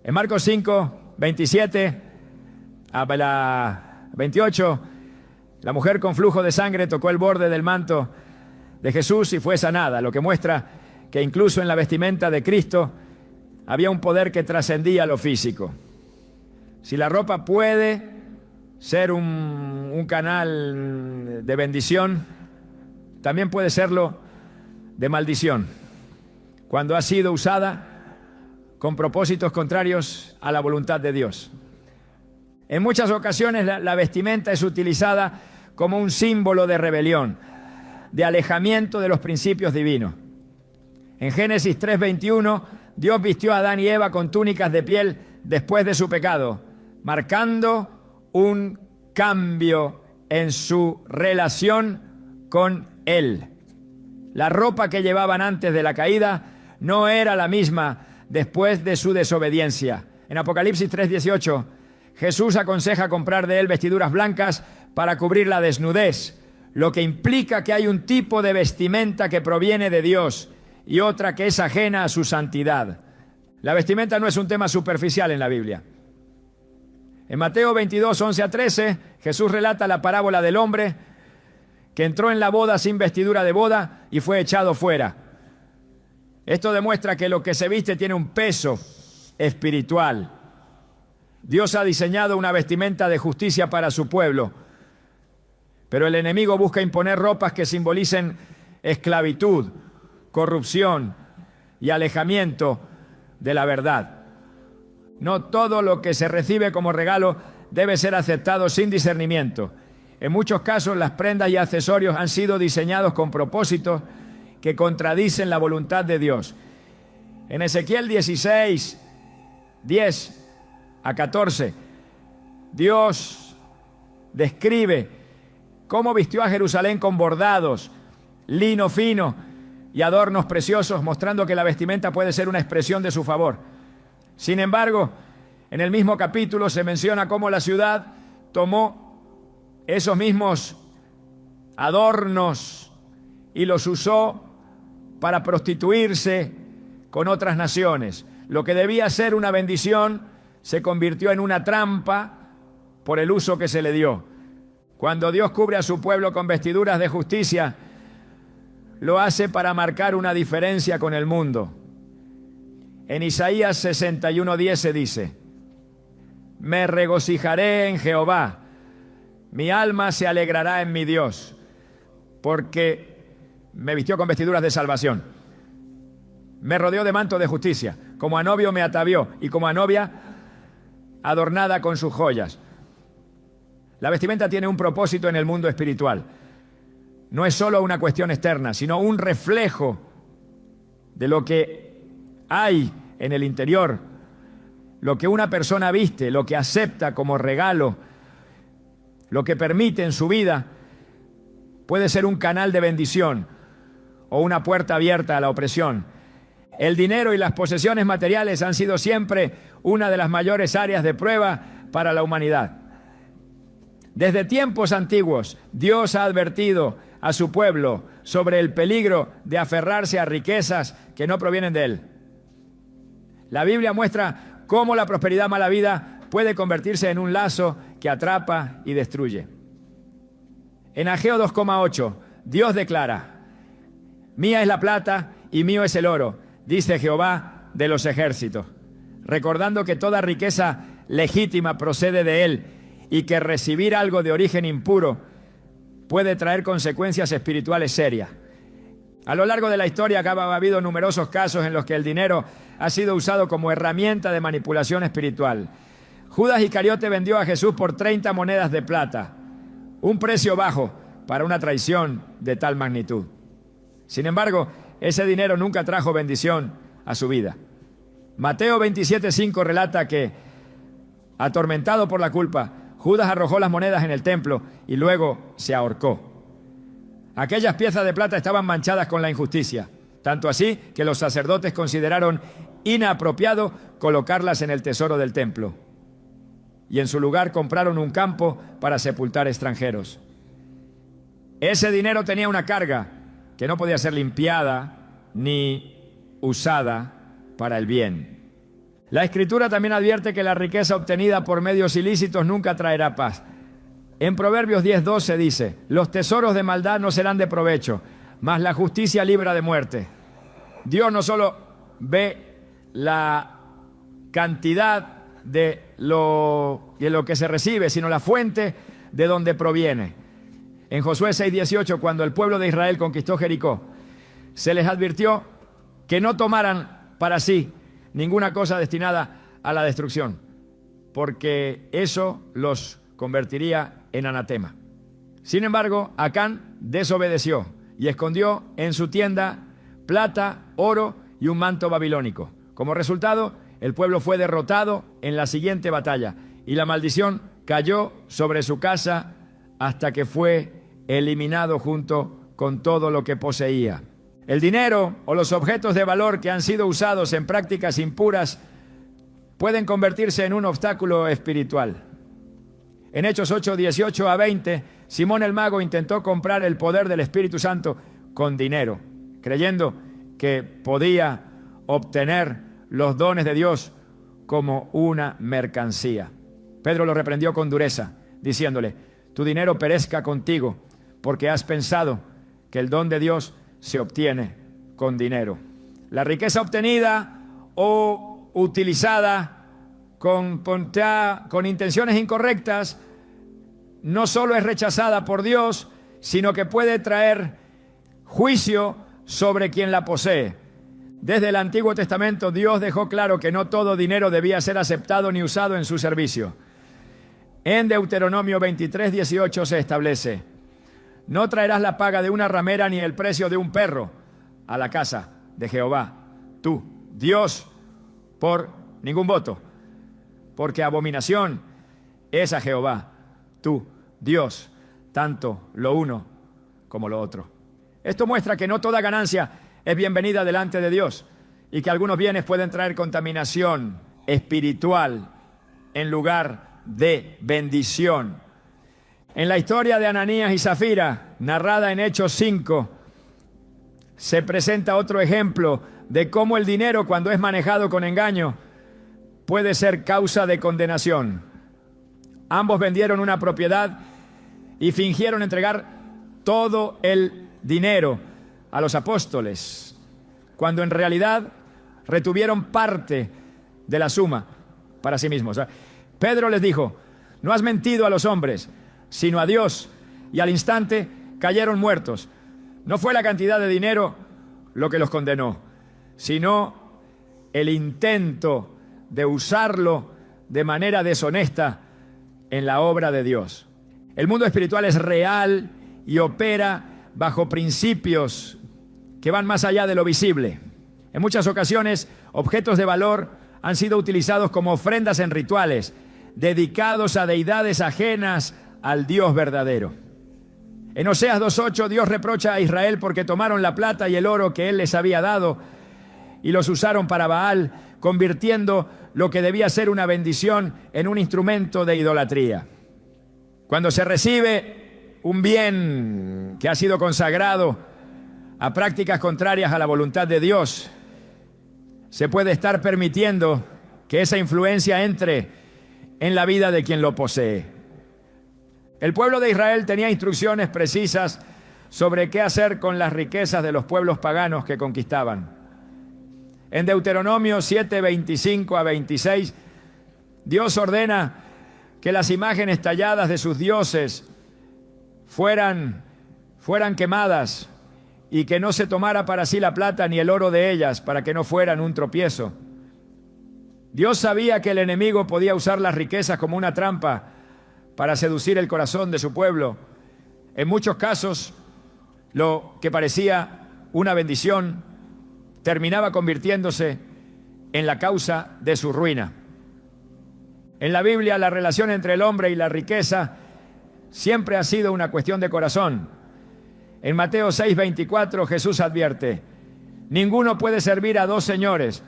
En Marcos 5:27 a 28, la mujer con flujo de sangre tocó el borde del manto de Jesús y fue sanada, lo que muestra que incluso en la vestimenta de Cristo había un poder que trascendía lo físico. Si la ropa puede ser un canal de bendición, también puede serlo de maldición, cuando ha sido usada con propósitos contrarios a la voluntad de Dios. En muchas ocasiones la vestimenta es utilizada como un símbolo de rebelión, de alejamiento de los principios divinos. En Génesis 3:21, Dios vistió a Adán y Eva con túnicas de piel después de su pecado, marcando un cambio en su relación con Él. La ropa que llevaban antes de la caída no era la misma después de su desobediencia. En Apocalipsis 3:18, Jesús aconseja comprar de Él vestiduras blancas para cubrir la desnudez, lo que implica que hay un tipo de vestimenta que proviene de Dios y otra que es ajena a su santidad. La vestimenta no es un tema superficial en la Biblia. En Mateo 22, 11 a 13, Jesús relata la parábola del hombre que entró en la boda sin vestidura de boda y fue echado fuera. Esto demuestra que lo que se viste tiene un peso espiritual. Dios ha diseñado una vestimenta de justicia para su pueblo, pero el enemigo busca imponer ropas que simbolicen esclavitud, corrupción y alejamiento de la verdad. No todo lo que se recibe como regalo debe ser aceptado sin discernimiento. En muchos casos, las prendas y accesorios han sido diseñados con propósitos que contradicen la voluntad de Dios. En Ezequiel 16, 10 a 14, Dios describe cómo vistió a Jerusalén con bordados, lino fino y adornos preciosos, mostrando que la vestimenta puede ser una expresión de su favor. Sin embargo, en el mismo capítulo se menciona cómo la ciudad tomó esos mismos adornos y los usó para prostituirse con otras naciones. Lo que debía ser una bendición se convirtió en una trampa por el uso que se le dio. Cuando Dios cubre a su pueblo con vestiduras de justicia, lo hace para marcar una diferencia con el mundo. En Isaías 61:10 se dice: me regocijaré en Jehová, mi alma se alegrará en mi Dios, porque me vistió con vestiduras de salvación, me rodeó de manto de justicia, como a novio me atavió, y como a novia adornada con sus joyas. La vestimenta tiene un propósito en el mundo espiritual. No es solo una cuestión externa, sino un reflejo de lo que hay en el interior, lo que una persona viste, lo que acepta como regalo, lo que permite en su vida, puede ser un canal de bendición o una puerta abierta a la opresión. El dinero y las posesiones materiales han sido siempre una de las mayores áreas de prueba para la humanidad. Desde tiempos antiguos, Dios ha advertido a su pueblo sobre el peligro de aferrarse a riquezas que no provienen de Él. La Biblia muestra cómo la prosperidad mala vida puede convertirse en un lazo que atrapa y destruye. En Ageo 2,8, Dios declara: mía es la plata y mío es el oro, dice Jehová de los ejércitos, recordando que toda riqueza legítima procede de Él y que recibir algo de origen impuro puede traer consecuencias espirituales serias. A lo largo de la historia ha habido numerosos casos en los que el dinero ha sido usado como herramienta de manipulación espiritual. Judas Iscariote vendió a Jesús por 30 monedas de plata, un precio bajo para una traición de tal magnitud. Sin embargo, ese dinero nunca trajo bendición a su vida. Mateo 27:5 relata que, atormentado por la culpa, Judas arrojó las monedas en el templo y luego se ahorcó. Aquellas piezas de plata estaban manchadas con la injusticia, tanto así que los sacerdotes consideraron inapropiado colocarlas en el tesoro del templo, y en su lugar compraron un campo para sepultar extranjeros. Ese dinero tenía una carga que no podía ser limpiada ni usada para el bien. La Escritura también advierte que la riqueza obtenida por medios ilícitos nunca traerá paz. En Proverbios 10:12 dice: los tesoros de maldad no serán de provecho, mas la justicia libra de muerte. Dios no solo ve la cantidad de lo que se recibe, sino la fuente de donde proviene. En Josué 6:18, cuando el pueblo de Israel conquistó Jericó, se les advirtió que no tomaran para sí ninguna cosa destinada a la destrucción, porque eso los convertiría en anatema. Sin embargo, Acán desobedeció y escondió en su tienda plata, oro y un manto babilónico. Como resultado, el pueblo fue derrotado en la siguiente batalla y la maldición cayó sobre su casa hasta que fue eliminado junto con todo lo que poseía. El dinero o los objetos de valor que han sido usados en prácticas impuras pueden convertirse en un obstáculo espiritual. En Hechos 8:18 a 20, Simón el mago intentó comprar el poder del Espíritu Santo con dinero, creyendo que podía obtener los dones de Dios como una mercancía. Pedro lo reprendió con dureza, diciéndole: tu dinero perezca contigo, porque has pensado que el don de Dios se obtiene con dinero. La riqueza obtenida o utilizada con intenciones incorrectas no solo es rechazada por Dios, sino que puede traer juicio sobre quien la posee. Desde el Antiguo Testamento, Dios dejó claro que no todo dinero debía ser aceptado ni usado en su servicio. En Deuteronomio 23:18 se establece: no traerás la paga de una ramera ni el precio de un perro a la casa de Jehová, tú, Dios, por ningún voto, porque abominación es a Jehová, tú, Dios, tanto lo uno como lo otro. Esto muestra que no toda ganancia es bienvenida delante de Dios y que algunos bienes pueden traer contaminación espiritual en lugar de bendición. En la historia de Ananías y Zafira, narrada en Hechos 5, se presenta otro ejemplo de cómo el dinero, cuando es manejado con engaño, puede ser causa de condenación. Ambos vendieron una propiedad y fingieron entregar todo el dinero a los apóstoles, cuando en realidad retuvieron parte de la suma para sí mismos. Pedro les dijo: no has mentido a los hombres, sino a Dios, y al instante cayeron muertos. No fue la cantidad de dinero lo que los condenó, sino el intento de usarlo de manera deshonesta en la obra de Dios. El mundo espiritual es real y opera bajo principios que van más allá de lo visible. En muchas ocasiones, objetos de valor han sido utilizados como ofrendas en rituales, dedicados a deidades ajenas al Dios verdadero. En Oseas 2:8, Dios reprocha a Israel porque tomaron la plata y el oro que Él les había dado y los usaron para Baal, convirtiendo lo que debía ser una bendición en un instrumento de idolatría. Cuando se recibe un bien que ha sido consagrado a prácticas contrarias a la voluntad de Dios, se puede estar permitiendo que esa influencia entre en la vida de quien lo posee. El pueblo de Israel tenía instrucciones precisas sobre qué hacer con las riquezas de los pueblos paganos que conquistaban. En Deuteronomio 7:25-26, Dios ordena que las imágenes talladas de sus dioses fueran quemadas y que no se tomara para sí la plata ni el oro de ellas, para que no fueran un tropiezo. Dios sabía que el enemigo podía usar las riquezas como una trampa para seducir el corazón de su pueblo. En muchos casos, lo que parecía una bendición terminaba convirtiéndose en la causa de su ruina. En la Biblia, la relación entre el hombre y la riqueza siempre ha sido una cuestión de corazón. En Mateo 6:24, Jesús advierte: ninguno puede servir a dos señores,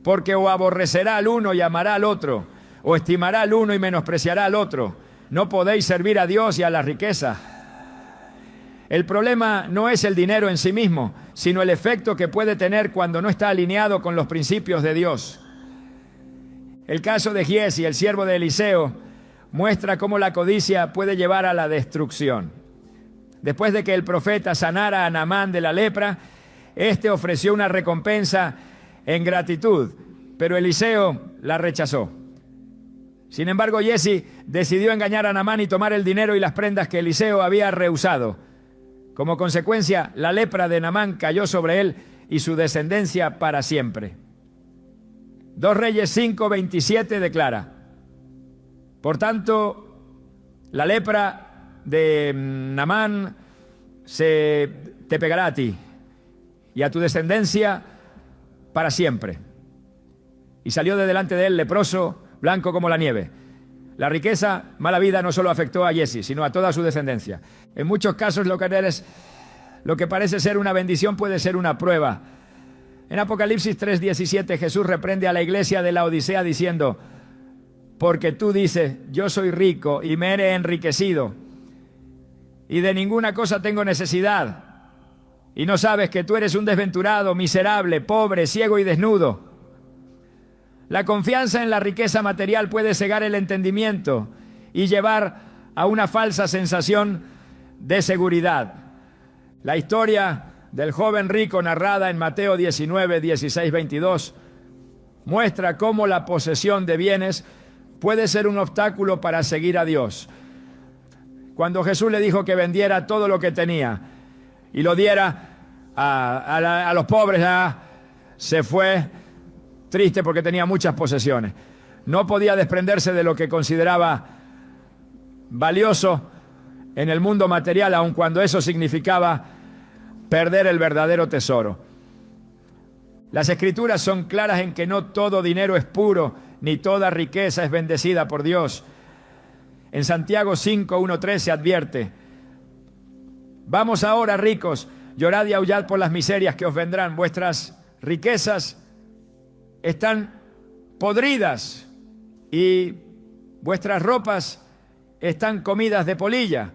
porque o aborrecerá al uno y amará al otro, o estimará al uno y menospreciará al otro. No podéis servir a Dios y a la riqueza. El problema no es el dinero en sí mismo, sino el efecto que puede tener cuando no está alineado con los principios de Dios. El caso de Giezi, el siervo de Eliseo, muestra cómo la codicia puede llevar a la destrucción. Después de que el profeta sanara a Naamán de la lepra, este ofreció una recompensa en gratitud, pero Eliseo la rechazó. Sin embargo, Giezi decidió engañar a Naamán y tomar el dinero y las prendas que Eliseo había rehusado. Como consecuencia, la lepra de Naamán cayó sobre él y su descendencia para siempre. 2 Reyes 5:27 declara: por tanto, la lepra de Naamán te pegará a ti y a tu descendencia para siempre. Y salió de delante de él leproso, blanco como la nieve. La riqueza, mala vida, no solo afectó a Giezi, sino a toda su descendencia. En muchos casos lo que parece ser una bendición puede ser una prueba. En Apocalipsis 3:17 Jesús reprende a la iglesia de la Odisea diciendo: porque tú dices, yo soy rico y me he enriquecido y de ninguna cosa tengo necesidad, y no sabes que tú eres un desventurado, miserable, pobre, ciego y desnudo. La confianza en la riqueza material puede cegar el entendimiento y llevar a una falsa sensación de seguridad. La historia del joven rico narrada en Mateo 19, 16, 22 muestra cómo la posesión de bienes puede ser un obstáculo para seguir a Dios. Cuando Jesús le dijo que vendiera todo lo que tenía y lo diera a los pobres, se fue triste porque tenía muchas posesiones. No podía desprenderse de lo que consideraba valioso en el mundo material, aun cuando eso significaba perder el verdadero tesoro. Las Escrituras son claras en que no todo dinero es puro, ni toda riqueza es bendecida por Dios. En Santiago 5, 1, 3 se advierte: vamos ahora, ricos, llorad y aullad por las miserias que os vendrán. Vuestras riquezas están podridas y vuestras ropas están comidas de polilla.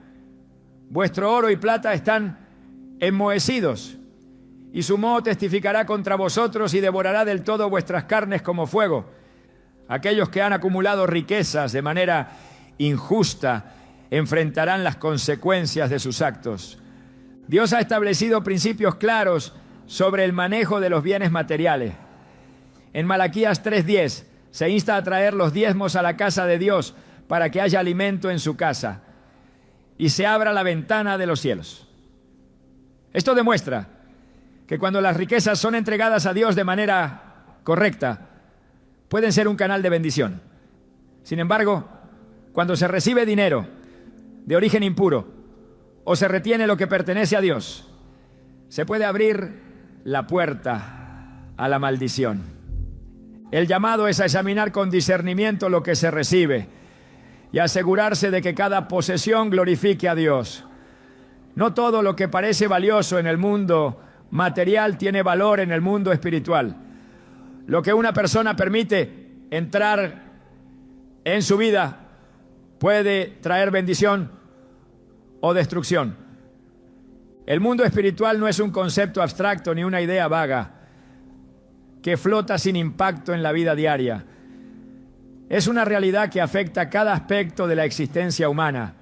Vuestro oro y plata están enmohecidos, y su moho testificará contra vosotros y devorará del todo vuestras carnes como fuego. Aquellos que han acumulado riquezas de manera injusta enfrentarán las consecuencias de sus actos. Dios ha establecido principios claros sobre el manejo de los bienes materiales. En Malaquías 3:10 se insta a traer los diezmos a la casa de Dios para que haya alimento en su casa y se abra la ventana de los cielos. Esto demuestra que cuando las riquezas son entregadas a Dios de manera correcta, pueden ser un canal de bendición. Sin embargo, cuando se recibe dinero de origen impuro o se retiene lo que pertenece a Dios, se puede abrir la puerta a la maldición. El llamado es a examinar con discernimiento lo que se recibe y asegurarse de que cada posesión glorifique a Dios. No todo lo que parece valioso en el mundo material tiene valor en el mundo espiritual. Lo que una persona permite entrar en su vida puede traer bendición o destrucción. El mundo espiritual no es un concepto abstracto ni una idea vaga que flota sin impacto en la vida diaria. Es una realidad que afecta cada aspecto de la existencia humana,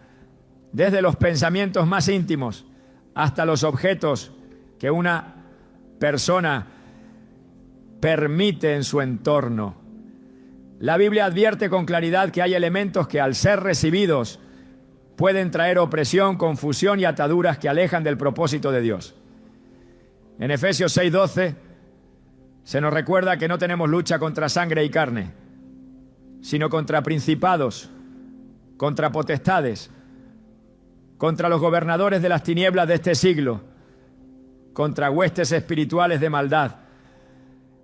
desde los pensamientos más íntimos hasta los objetos que una persona permite en su entorno. La Biblia advierte con claridad que hay elementos que, al ser recibidos, pueden traer opresión, confusión y ataduras que alejan del propósito de Dios. En Efesios 6:12 se nos recuerda que no tenemos lucha contra sangre y carne, sino contra principados, contra potestades, contra los gobernadores de las tinieblas de este siglo, contra huestes espirituales de maldad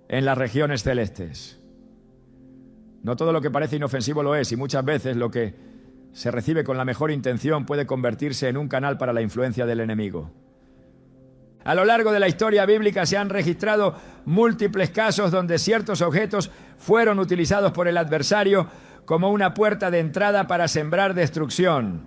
en las regiones celestes. No todo lo que parece inofensivo lo es, y muchas veces lo que se recibe con la mejor intención puede convertirse en un canal para la influencia del enemigo. A lo largo de la historia bíblica se han registrado múltiples casos donde ciertos objetos fueron utilizados por el adversario como una puerta de entrada para sembrar destrucción.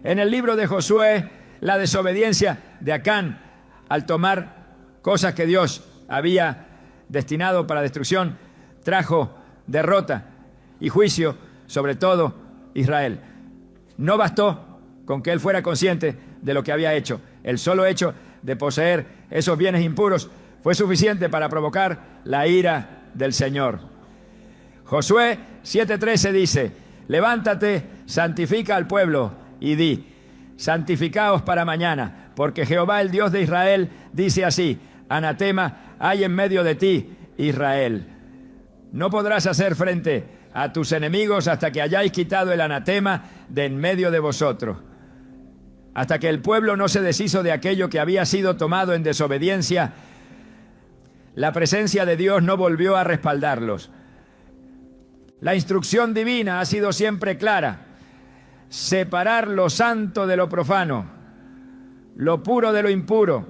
En el libro de Josué, la desobediencia de Acán al tomar cosas que Dios había destinado para destrucción trajo derrota y juicio sobre todo Israel. No bastó con que él fuera consciente de lo que había hecho. El solo hecho de poseer esos bienes impuros fue suficiente para provocar la ira del Señor. Josué 7:13 dice: levántate, santifica al pueblo y di: santificaos para mañana, porque Jehová, el Dios de Israel, dice así: anatema hay en medio de ti, Israel. No podrás hacer frente a tus enemigos hasta que hayáis quitado el anatema de en medio de vosotros. Hasta que el pueblo no se deshizo de aquello que había sido tomado en desobediencia, la presencia de Dios no volvió a respaldarlos. La instrucción divina ha sido siempre clara: separar lo santo de lo profano, lo puro de lo impuro,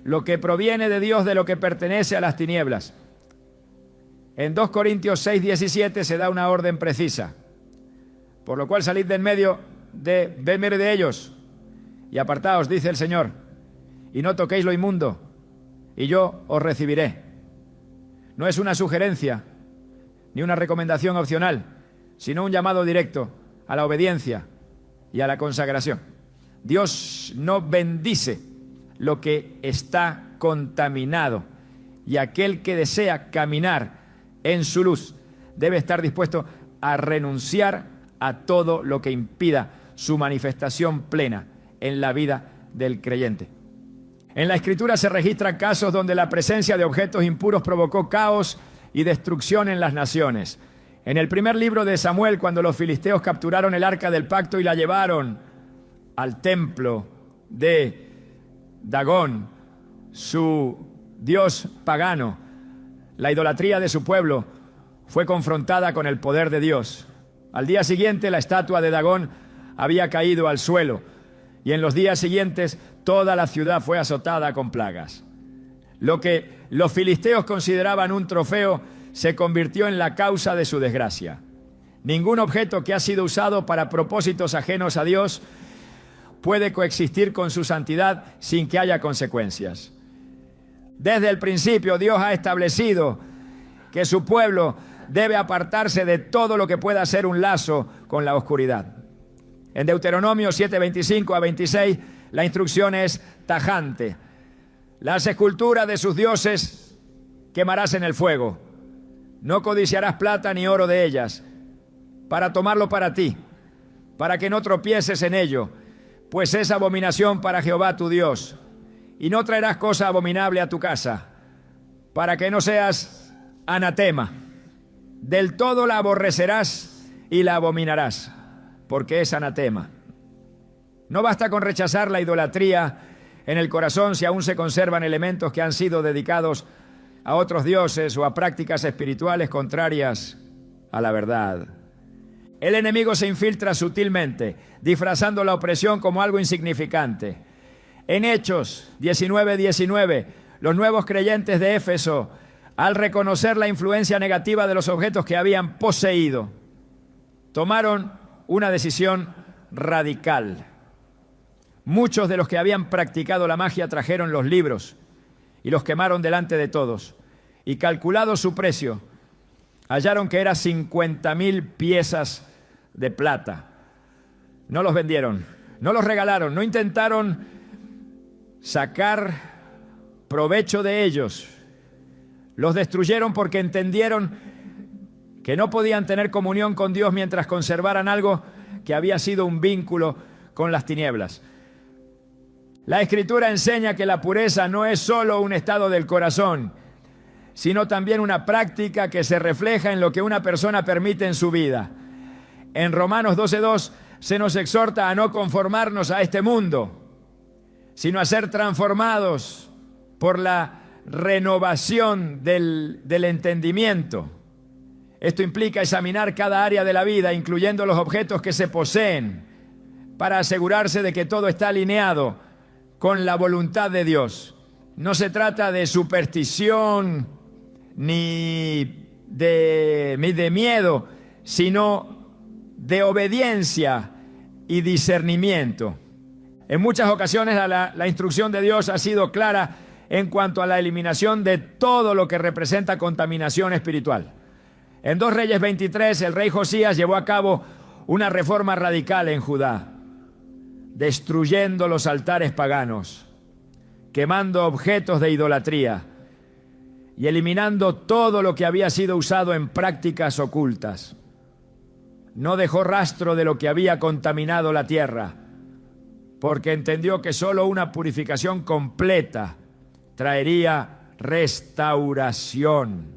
lo que proviene de Dios de lo que pertenece a las tinieblas. En 2 Corintios 6:17 se da una orden precisa: por lo cual salid de en medio de ellos y apartaos, dice el Señor, y no toquéis lo inmundo, y yo os recibiré. No es una sugerencia ni una recomendación opcional, sino un llamado directo a la obediencia y a la consagración. Dios no bendice lo que está contaminado, y aquel que desea caminar en su luz debe estar dispuesto a renunciar a todo lo que impida su manifestación plena en la vida del creyente. En la Escritura se registran casos donde la presencia de objetos impuros provocó caos y destrucción en las naciones. En el primer libro de Samuel, cuando los filisteos capturaron el arca del pacto y la llevaron al templo de Dagón, su dios pagano, la idolatría de su pueblo fue confrontada con el poder de Dios. Al día siguiente, la estatua de Dagón había caído al suelo, y en los días siguientes toda la ciudad fue azotada con plagas. Lo que los filisteos consideraban un trofeo se convirtió en la causa de su desgracia. Ningún objeto que ha sido usado para propósitos ajenos a Dios puede coexistir con su santidad sin que haya consecuencias. Desde el principio, Dios ha establecido que su pueblo debe apartarse de todo lo que pueda ser un lazo con la oscuridad. En Deuteronomio 7:25 a 26, la instrucción es tajante. Las esculturas de sus dioses quemarás en el fuego. No codiciarás plata ni oro de ellas, para tomarlo para ti, para que no tropieces en ello, pues es abominación para Jehová tu Dios. Y no traerás cosa abominable a tu casa, para que no seas anatema. Del todo la aborrecerás y la abominarás, porque es anatema. No basta con rechazar la idolatría en el corazón si aún se conservan elementos que han sido dedicados a otros dioses o a prácticas espirituales contrarias a la verdad. El enemigo se infiltra sutilmente, disfrazando la opresión como algo insignificante. En Hechos 19:19, los nuevos creyentes de Éfeso, al reconocer la influencia negativa de los objetos que habían poseído, tomaron una decisión radical. Muchos de los que habían practicado la magia trajeron los libros y los quemaron delante de todos. Y calculado su precio, hallaron que era 50,000 piezas de plata. No los vendieron, no los regalaron, no intentaron sacar provecho de ellos. Los destruyeron porque entendieron que no podían tener comunión con Dios mientras conservaran algo que había sido un vínculo con las tinieblas. La Escritura enseña que la pureza no es solo un estado del corazón, sino también una práctica que se refleja en lo que una persona permite en su vida. En Romanos 12:2 se nos exhorta a no conformarnos a este mundo, sino a ser transformados por la renovación del entendimiento. Esto implica examinar cada área de la vida, incluyendo los objetos que se poseen, para asegurarse de que todo está alineado con la voluntad de Dios. No se trata de superstición ni de miedo, sino de obediencia y discernimiento. En muchas ocasiones la instrucción de Dios ha sido clara en cuanto a la eliminación de todo lo que representa contaminación espiritual. En 2 Reyes 23, el rey Josías llevó a cabo una reforma radical en Judá, destruyendo los altares paganos, quemando objetos de idolatría y eliminando todo lo que había sido usado en prácticas ocultas. No dejó rastro de lo que había contaminado la tierra, porque entendió que solo una purificación completa traería restauración.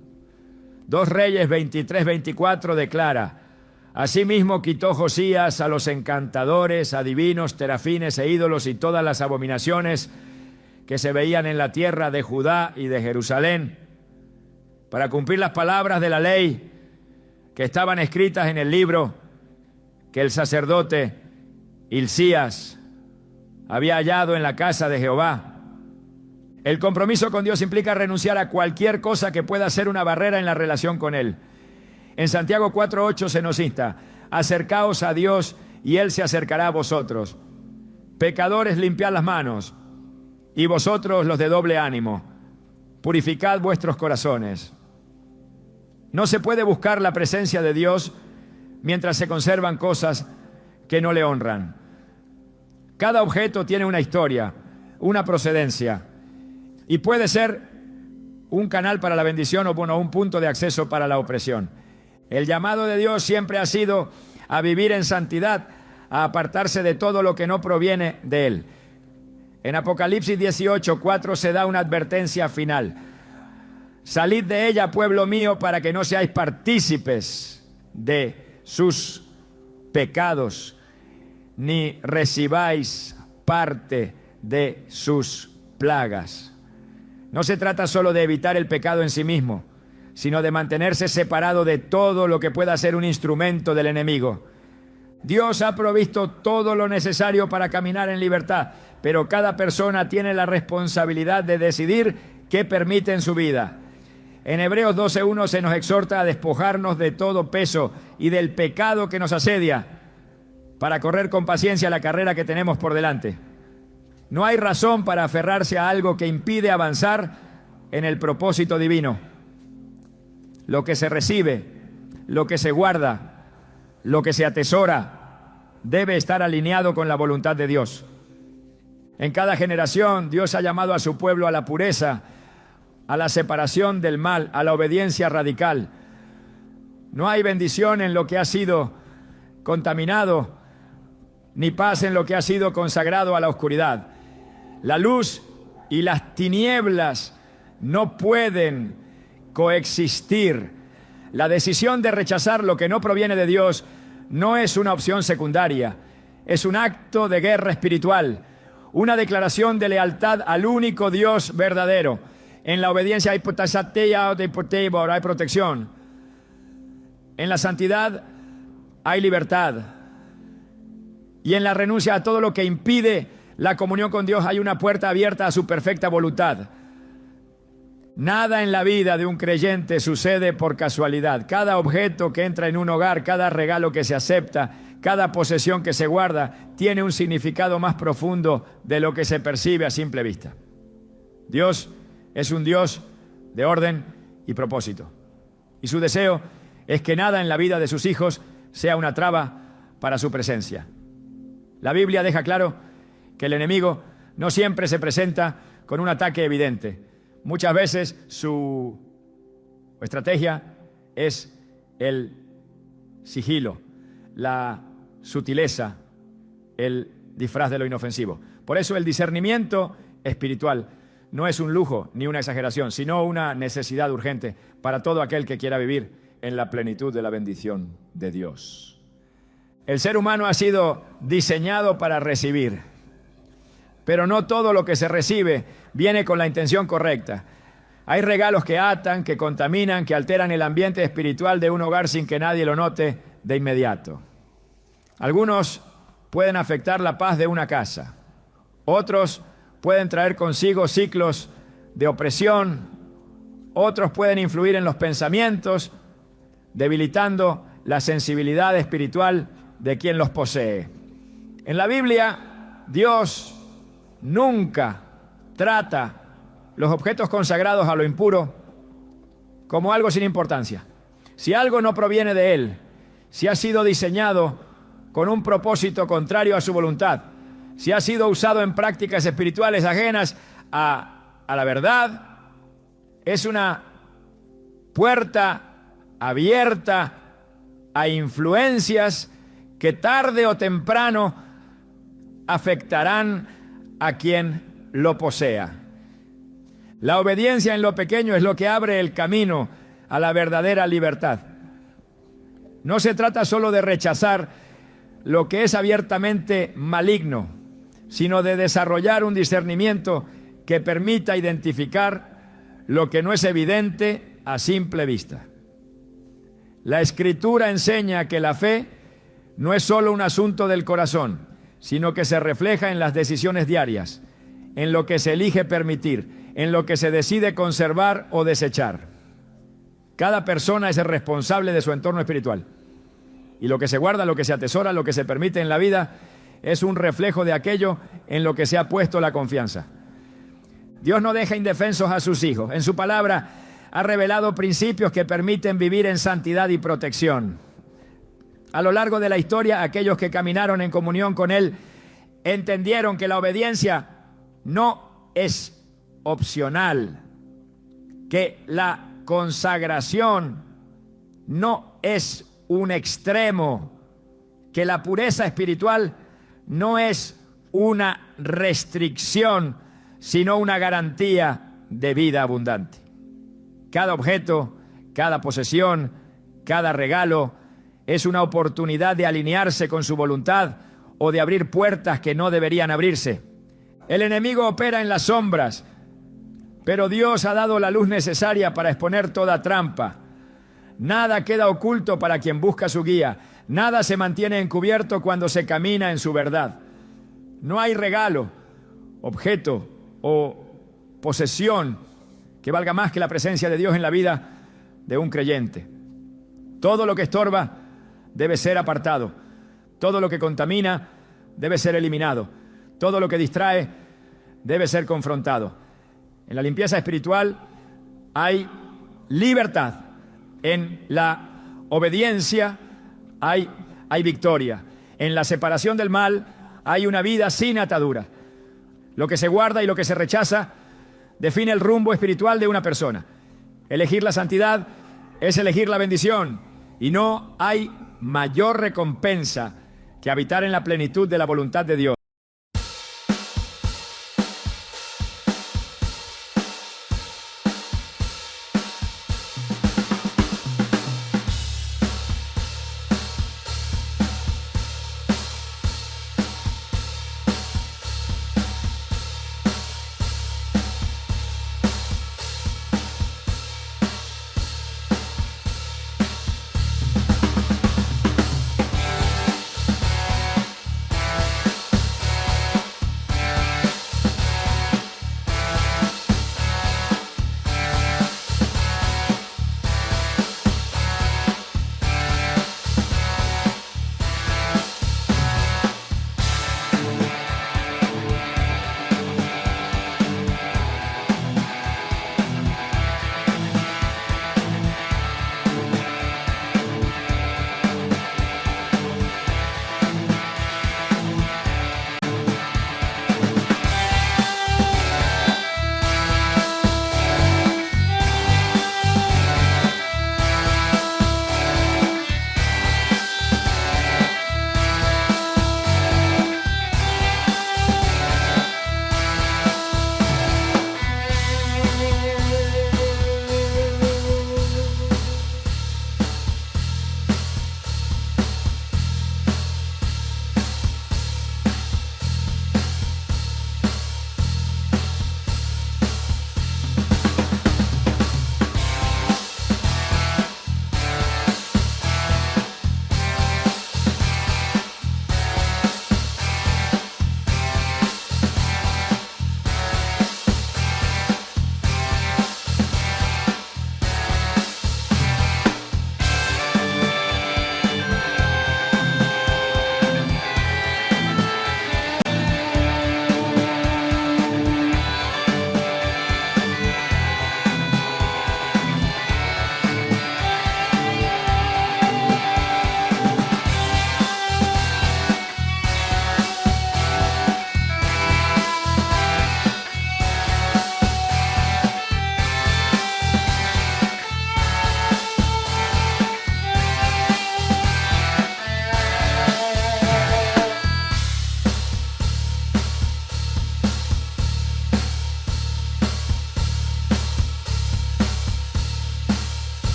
2 Reyes 23-24 declara: asimismo quitó Josías a los encantadores, adivinos, terafines e ídolos y todas las abominaciones que se veían en la tierra de Judá y de Jerusalén, para cumplir las palabras de la ley que estaban escritas en el libro que el sacerdote Hilcías había hallado en la casa de Jehová. El compromiso con Dios implica renunciar a cualquier cosa que pueda ser una barrera en la relación con Él. En Santiago 4:8 se nos insta: acercaos a Dios y Él se acercará a vosotros. Pecadores, limpiad las manos, y vosotros los de doble ánimo, purificad vuestros corazones. No se puede buscar la presencia de Dios mientras se conservan cosas que no le honran. Cada objeto tiene una historia, una procedencia, y puede ser un canal para la bendición o un punto de acceso para la opresión. El llamado de Dios siempre ha sido a vivir en santidad, a apartarse de todo lo que no proviene de Él. En Apocalipsis 18:4 se da una advertencia final. Salid de ella, pueblo mío, para que no seáis partícipes de sus pecados, ni recibáis parte de sus plagas. No se trata solo de evitar el pecado en sí mismo, sino de mantenerse separado de todo lo que pueda ser un instrumento del enemigo. Dios ha provisto todo lo necesario para caminar en libertad, pero cada persona tiene la responsabilidad de decidir qué permite en su vida. En Hebreos 12:1 se nos exhorta a despojarnos de todo peso y del pecado que nos asedia para correr con paciencia la carrera que tenemos por delante. No hay razón para aferrarse a algo que impide avanzar en el propósito divino. Lo que se recibe, lo que se guarda, lo que se atesora, debe estar alineado con la voluntad de Dios. En cada generación, Dios ha llamado a su pueblo a la pureza, a la separación del mal, a la obediencia radical. No hay bendición en lo que ha sido contaminado, ni paz en lo que ha sido consagrado a la oscuridad. La luz y las tinieblas no pueden coexistir. La decisión de rechazar lo que no proviene de Dios no es una opción secundaria, es un acto de guerra espiritual, una declaración de lealtad al único Dios verdadero. En la obediencia hay protección. En la santidad hay libertad. Y en la renuncia a todo lo que impide la comunión con Dios hay una puerta abierta a su perfecta voluntad. Nada en la vida de un creyente sucede por casualidad. Cada objeto que entra en un hogar, cada regalo que se acepta, cada posesión que se guarda, tiene un significado más profundo de lo que se percibe a simple vista. Dios es un Dios de orden y propósito. Y su deseo es que nada en la vida de sus hijos sea una traba para su presencia. La Biblia deja claro que el enemigo no siempre se presenta con un ataque evidente. Muchas veces su estrategia es el sigilo, la sutileza, el disfraz de lo inofensivo. Por eso el discernimiento espiritual no es un lujo ni una exageración, sino una necesidad urgente para todo aquel que quiera vivir en la plenitud de la bendición de Dios. El ser humano ha sido diseñado para recibir, pero no todo lo que se recibe viene con la intención correcta. Hay regalos que atan, que contaminan, que alteran el ambiente espiritual de un hogar sin que nadie lo note de inmediato. Algunos pueden afectar la paz de una casa. Otros pueden traer consigo ciclos de opresión. Otros pueden influir en los pensamientos, debilitando la sensibilidad espiritual de quien los posee. En la Biblia, Dios nunca trata los objetos consagrados a lo impuro como algo sin importancia. Si algo no proviene de Él, si ha sido diseñado con un propósito contrario a su voluntad, si ha sido usado en prácticas espirituales ajenas a la verdad, es una puerta abierta a influencias que tarde o temprano afectarán a quien lo posea. La obediencia en lo pequeño es lo que abre el camino a la verdadera libertad. No se trata solo de rechazar lo que es abiertamente maligno, sino de desarrollar un discernimiento que permita identificar lo que no es evidente a simple vista. La Escritura enseña que la fe no es solo un asunto del corazón, sino que se refleja en las decisiones diarias, en lo que se elige permitir, en lo que se decide conservar o desechar. Cada persona es el responsable de su entorno espiritual. Y lo que se guarda, lo que se atesora, lo que se permite en la vida, es un reflejo de aquello en lo que se ha puesto la confianza. Dios no deja indefensos a sus hijos. En su palabra ha revelado principios que permiten vivir en santidad y protección. A lo largo de la historia, aquellos que caminaron en comunión con Él entendieron que la obediencia no es opcional, que la consagración no es un extremo, que la pureza espiritual no es una restricción, sino una garantía de vida abundante. Cada objeto, cada posesión, cada regalo es una oportunidad de alinearse con su voluntad o de abrir puertas que no deberían abrirse. El enemigo opera en las sombras, pero Dios ha dado la luz necesaria para exponer toda trampa. Nada queda oculto para quien busca su guía. Nada se mantiene encubierto cuando se camina en su verdad. No hay regalo, objeto o posesión que valga más que la presencia de Dios en la vida de un creyente. Todo lo que estorba debe ser apartado. Todo lo que contamina debe ser eliminado. Todo lo que distrae debe ser confrontado. En la limpieza espiritual hay libertad. En la obediencia hay victoria. En la separación del mal hay una vida sin atadura. Lo que se guarda y lo que se rechaza define el rumbo espiritual de una persona. Elegir la santidad es elegir la bendición, y no hay mayor recompensa que habitar en la plenitud de la voluntad de Dios.